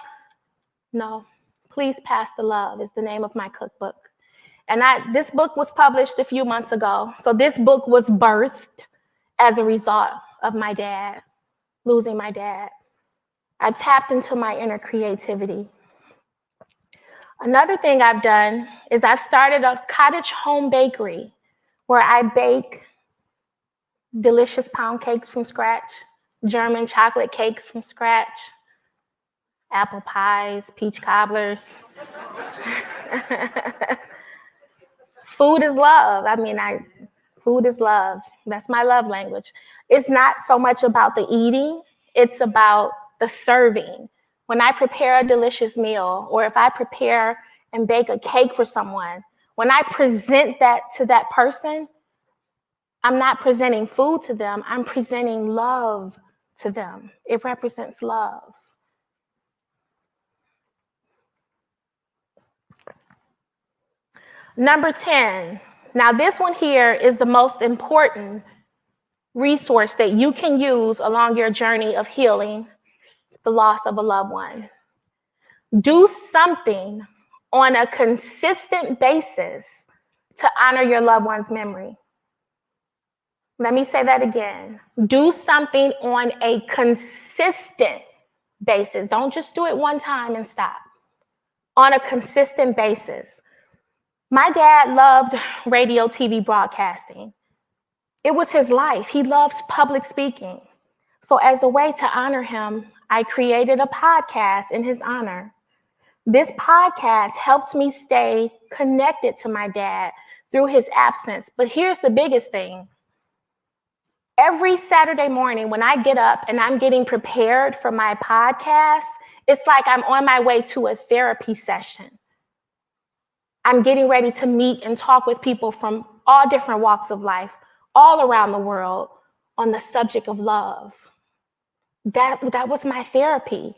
No, Please Pass the Love is the name of my cookbook. And this book was published a few months ago. So this book was birthed as a result of my dad, losing my dad. I tapped into my inner creativity. Another thing I've done is I've started a cottage home bakery where I bake delicious pound cakes from scratch, German chocolate cakes from scratch, apple pies, peach cobblers. Food is love. Food is love. That's my love language. It's not so much about the eating, it's about the serving. When I prepare a delicious meal, or if I prepare and bake a cake for someone, when I present that to that person, I'm not presenting food to them, I'm presenting love to them. It represents love. Number 10. Now this one here is the most important resource that you can use along your journey of healing the loss of a loved one. Do something on a consistent basis to honor your loved one's memory. Let me say that again. Do something on a consistent basis. Don't just do it one time and stop. On a consistent basis. My dad loved radio, TV broadcasting. It was his life. He loved public speaking. So as a way to honor him, I created a podcast in his honor. This podcast helps me stay connected to my dad through his absence. But here's the biggest thing. Every Saturday morning when I get up and I'm getting prepared for my podcast, it's like I'm on my way to a therapy session. I'm getting ready to meet and talk with people from all different walks of life, all around the world, on the subject of love. That was my therapy.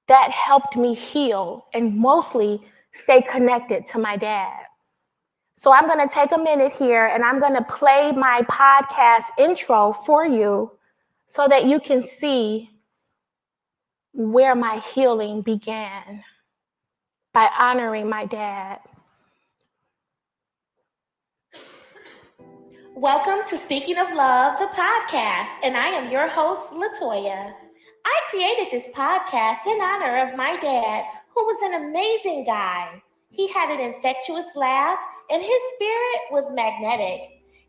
That helped me heal and mostly stay connected to my dad. So I'm going to take a minute here and I'm going to play my podcast intro for you so that you can see where my healing began by honoring my dad. Welcome to Speaking of Love, the podcast, and I am your host, Latoya. I created this podcast in honor of my dad, who was an amazing guy. He had an infectious laugh, and his spirit was magnetic.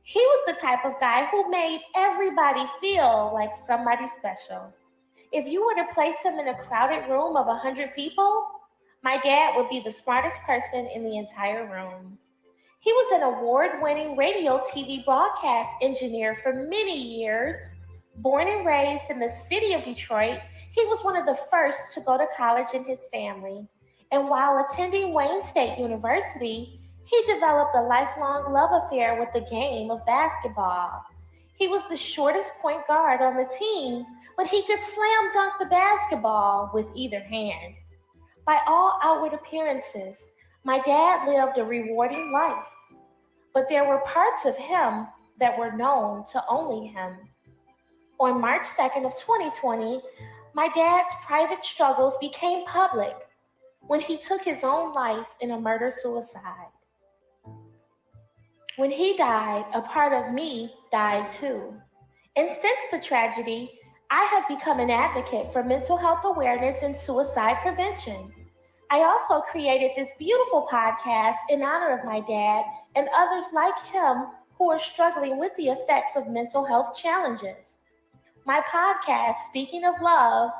He was the type of guy who made everybody feel like somebody special. If you were to place him in a crowded room of 100 people, my dad would be the smartest person in the entire room. He was an award-winning radio TV broadcast engineer for many years. Born and raised in the city of Detroit, he was one of the first to go to college in his family. And while attending Wayne State University, he developed a lifelong love affair with the game of basketball. He was the shortest point guard on the team, but he could slam dunk the basketball with either hand. By all outward appearances, my dad lived a rewarding life, but there were parts of him that were known to only him. On March 2nd of 2020, my dad's private struggles became public when he took his own life in a murder-suicide. When he died, a part of me died too. And since the tragedy, I have become an advocate for mental health awareness and suicide prevention. I also created this beautiful podcast in honor of my dad and others like him who are struggling with the effects of mental health challenges. My podcast, Speaking of Love,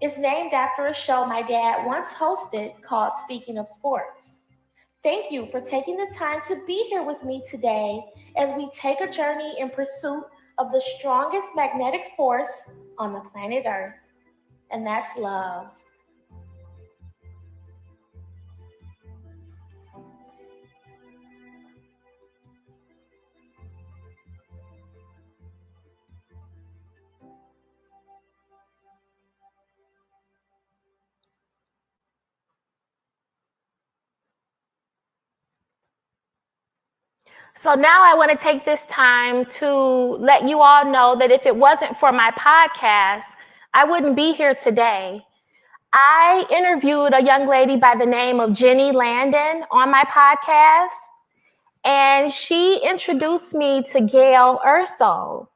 is named after a show my dad once hosted called Speaking of Sports. Thank you for taking the time to be here with me today as we take a journey in pursuit of the strongest magnetic force on the planet Earth, and that's love. So now I want to take this time to let you all know that if it wasn't for my podcast, I wouldn't be here today. I interviewed a young lady by the name of Jenny Landon on my podcast, and she introduced me to Gail Urso.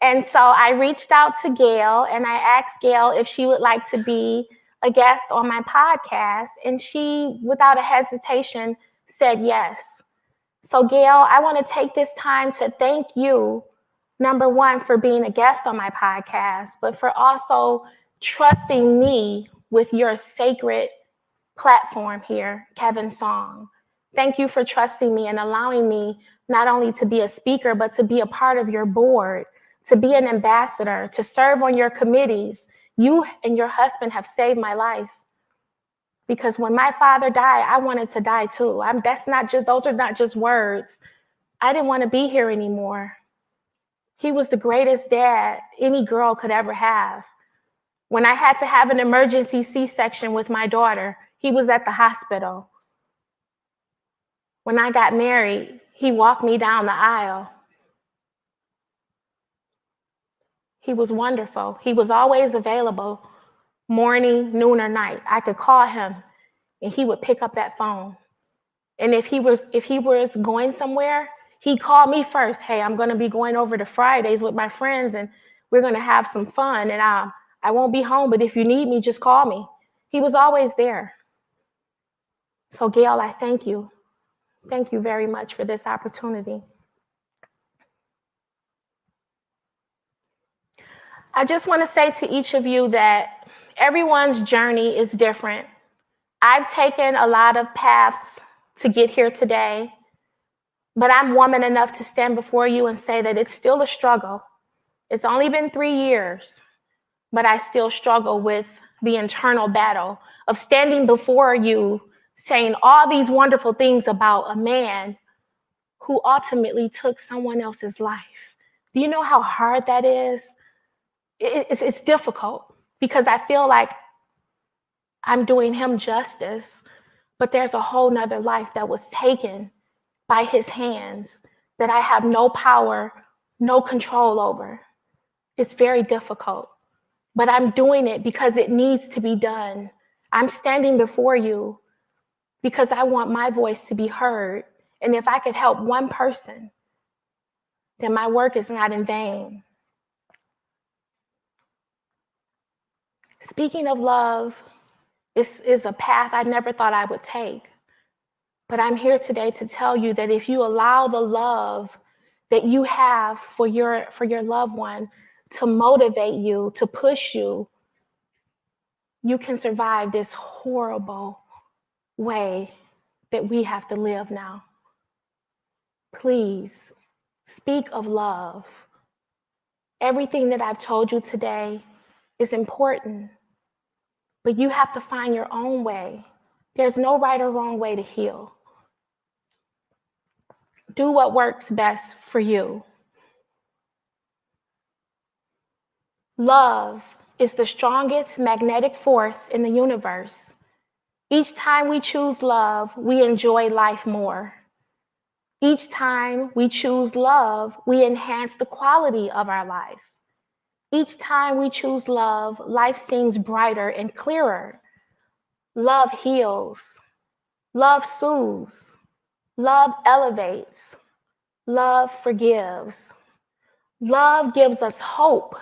And so I reached out to Gail and I asked Gail if she would like to be a guest on my podcast, and she, without a hesitation, said yes. So Gail, I want to take this time to thank you, number one, for being a guest on my podcast, but for also trusting me with your sacred platform here, Kevin Song. Thank you for trusting me and allowing me not only to be a speaker, but to be a part of your board, to be an ambassador, to serve on your committees. You and your husband have saved my life. Because when my father died, I wanted to die too. Those are not just words. I didn't want to be here anymore. He was the greatest dad any girl could ever have. When I had to have an emergency C-section with my daughter, he was at the hospital. When I got married, he walked me down the aisle. He was wonderful. He was always available, morning, noon, or night. I could call him and he would pick up that phone. And if he was going somewhere, he called me first. Hey, I'm going to be going over to Fridays with my friends and we're going to have some fun. And I won't be home, but if you need me, just call me. He was always there. So Gail, I thank you. Thank you very much for this opportunity. I just want to say to each of you that everyone's journey is different. I've taken a lot of paths to get here today, but I'm woman enough to stand before you and say that it's still a struggle. It's only been 3 years, but I still struggle with the internal battle of standing before you saying all these wonderful things about a man who ultimately took someone else's life. Do you know how hard that is? it's difficult because I feel like I'm doing him justice, but there's a whole nother life that was taken by his hands that I have no power, no control over. It's very difficult, but I'm doing it because it needs to be done. I'm standing before you because I want my voice to be heard. And if I could help one person, then my work is not in vain. Speaking of love, this is a path I never thought I would take. But I'm here today to tell you that if you allow the love that you have for your loved one to motivate you, to push you, you can survive this horrible way that we have to live now. Please speak of love. Everything that I've told you today is important, but you have to find your own way. There's no right or wrong way to heal. Do what works best for you. Love is the strongest magnetic force in the universe. Each time we choose love, we enjoy life more. Each time we choose love, we enhance the quality of our life. Each time we choose love, life seems brighter and clearer. Love heals. Love soothes. Love elevates. Love forgives. Love gives us hope.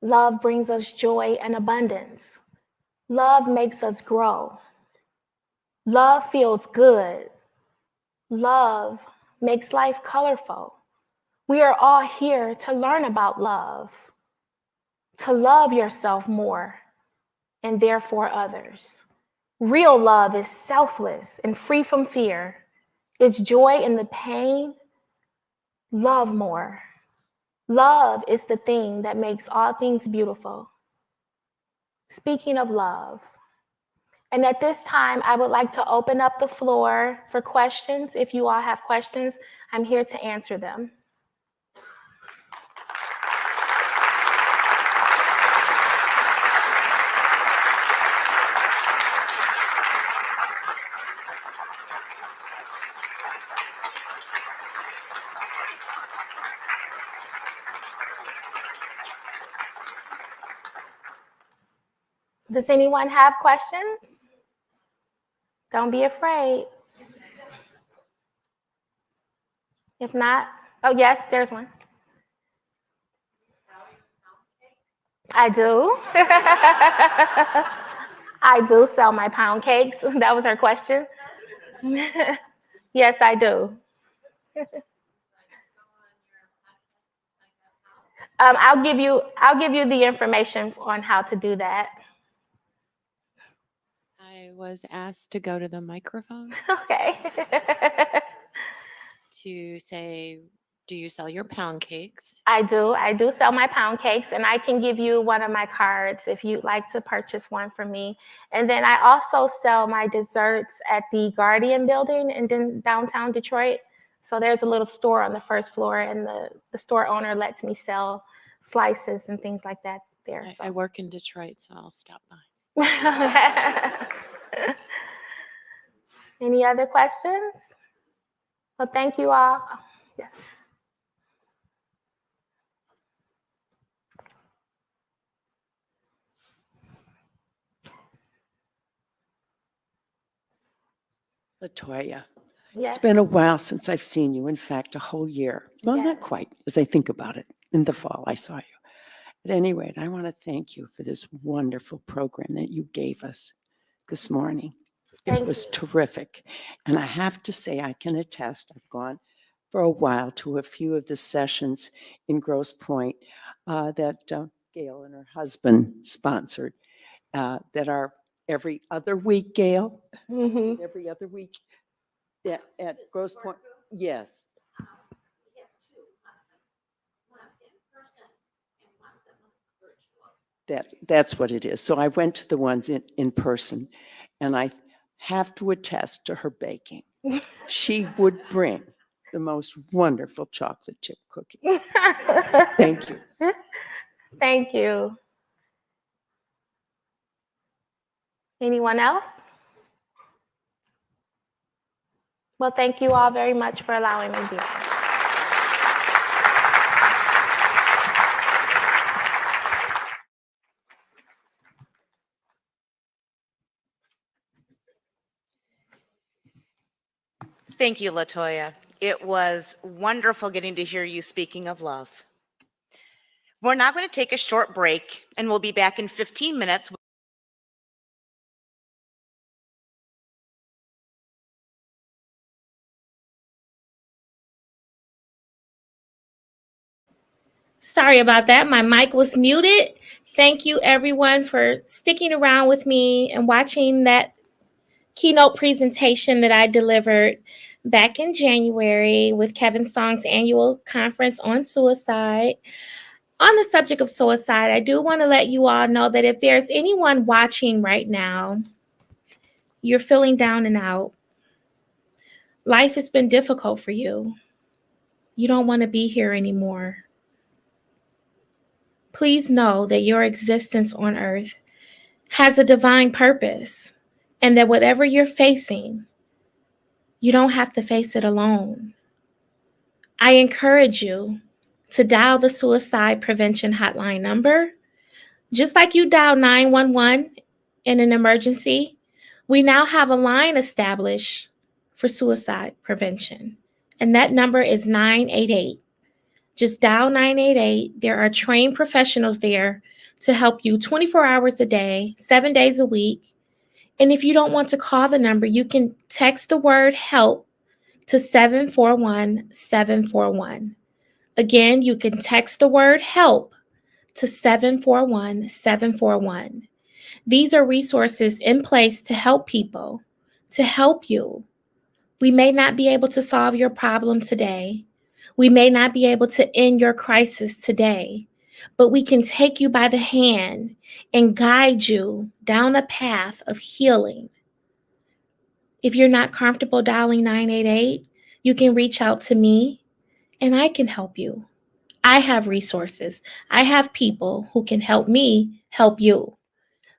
Love brings us joy and abundance. Love makes us grow. Love feels good. Love makes life colorful. We are all here to learn about love, to love yourself more, and therefore others. Real love is selfless and free from fear. It's joy in the pain. Love more. Love is the thing that makes all things beautiful. Speaking of love, and at this time, I would like to open up the floor for questions. If you all have questions, I'm here to answer them. Does anyone have questions? Don't be afraid. If not, oh yes, there's one. I do. I do sell my pound cakes. That was her question. Yes, I do. I'll give you the information on how to do that. I was asked to go to the microphone Okay. to say, do you sell your pound cakes? I do sell my pound cakes, and I can give you one of my cards if you'd like to purchase one from me. And then I also sell my desserts at the Guardian building in downtown Detroit. So there's a little store on the first floor, and the store owner lets me sell slices and things like that there. I work in Detroit, so I'll stop by. Any other questions? Well, thank you all. Yes. LaToya, Yes. it's been a while since I've seen you. In fact, a whole year. Well, Yes. not quite, as I think about it. In the fall, I saw you. At any rate, I want to thank you for this wonderful program that you gave us this morning. It was terrific. And I have to say, I can attest, I've gone for a while to a few of the sessions in Grosse Pointe that Gail and her husband sponsored that are every other week, Gail? Mm-hmm. Every other week at Grosse Pointe? Yes. That's what it is. So I went to the ones in person, and I have to attest to her baking. She would bring the most wonderful chocolate chip cookie. Thank you. Thank you. Anyone else? Well, thank you all very much for allowing me to be here. Thank you, LaToya. It was wonderful getting to hear you speaking of love. We're now going to take a short break, and we'll be back in 15 minutes. Sorry about that. My mic was muted. Thank you, everyone, for sticking around with me and watching that keynote presentation that I delivered back in January with Kevin Song's annual conference on suicide. On the subject of suicide, I do want to let you all know that if there's anyone watching right now, you're feeling down and out. Life has been difficult for you. You don't want to be here anymore. Please know that your existence on earth has a divine purpose, and that whatever you're facing, you don't have to face it alone. I encourage you to dial the suicide prevention hotline number. Just like you dial 911 in an emergency, we now have a line established for suicide prevention, and that number is 988. Just dial 988. There are trained professionals there to help you 24 hours a day, 7 days a week. And if you don't want to call the number, you can text the word HELP to 741-741. Again, you can text the word HELP to 741-741. These are resources in place to help people, to help you. We may not be able to solve your problem today. We may not be able to end your crisis today, but we can take you by the hand and guide you down a path of healing. If you're not comfortable dialing 988, you can reach out to me and I can help you. I have resources. I have people who can help me help you.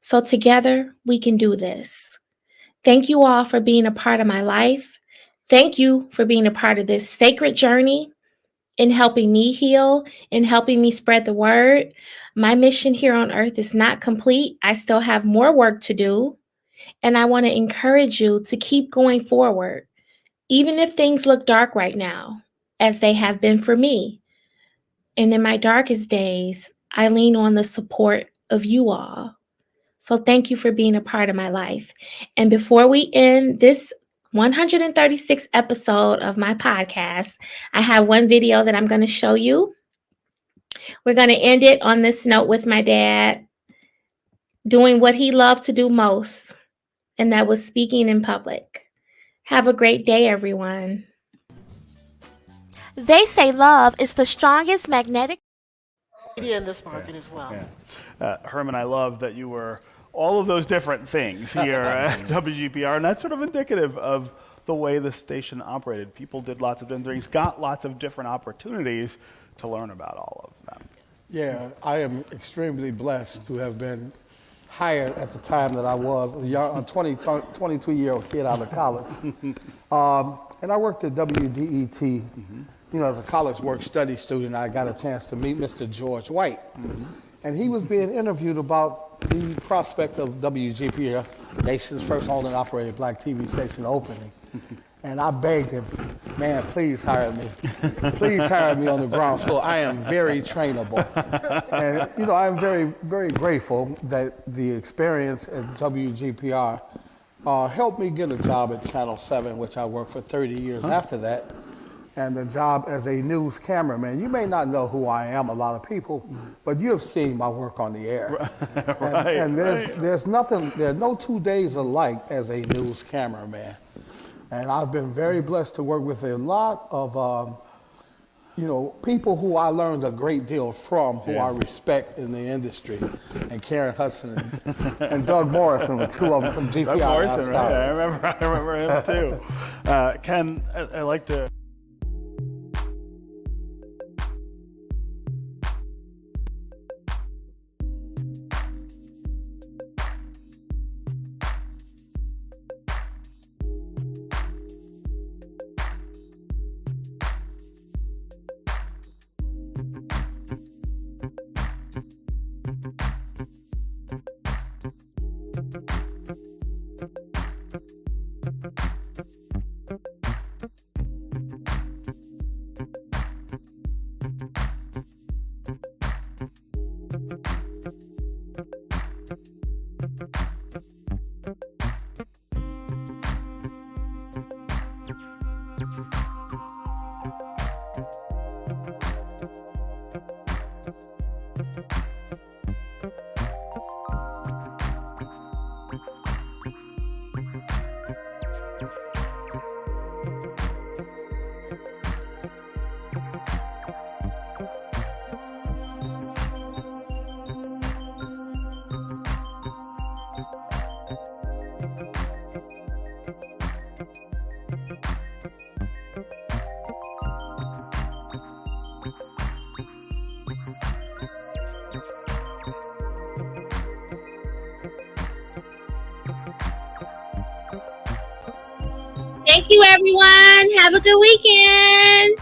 So together we can do this. Thank you all for being a part of my life. Thank you for being a part of this sacred journey in helping me heal, in helping me spread the word. My mission here on earth is not complete. I still have more work to do. And I want to encourage you to keep going forward, even if things look dark right now, as they have been for me. And in my darkest days, I lean on the support of you all. So thank you for being a part of my life. And before we end this 136th episode of my podcast, I have one video that I'm going to show you. We're going to end it on this note with my dad doing what he loved to do most, and that was speaking in public. Have a great day, everyone. They say love is the strongest magnetic in this market as well. Herman, I love that you were all of those different things here at WGPR, and that's sort of indicative of the way the station operated. People did lots of different things, got lots of different opportunities to learn about all of them. Yeah, I am extremely blessed to have been hired at the time that I was a 22-year-old kid out of college. And I worked at WDET. You know, as a college work-study student, I got a chance to meet Mr. George White. And he was being interviewed about the prospect of WGPR, nation's first owned and operated black TV station, opening. And I begged him, man, please hire me. Please hire me on the ground floor. I am very trainable. And, you know, I'm very, very grateful that the experience at WGPR helped me get a job at Channel 7, which I worked for 30 years after that, and the job as a news cameraman. You may not know who I am, a lot of people, but you have seen my work on the air. And there's nothing, there are no 2 days alike as a news cameraman. And I've been very blessed to work with a lot of, you know, people who I learned a great deal from, who I respect in the industry. And Karen Hudson and Doug Morrison, the two of them from GPI. Doug Morrison, right? I remember him too. Ken, I like to. Thank you, everyone. Have a good weekend.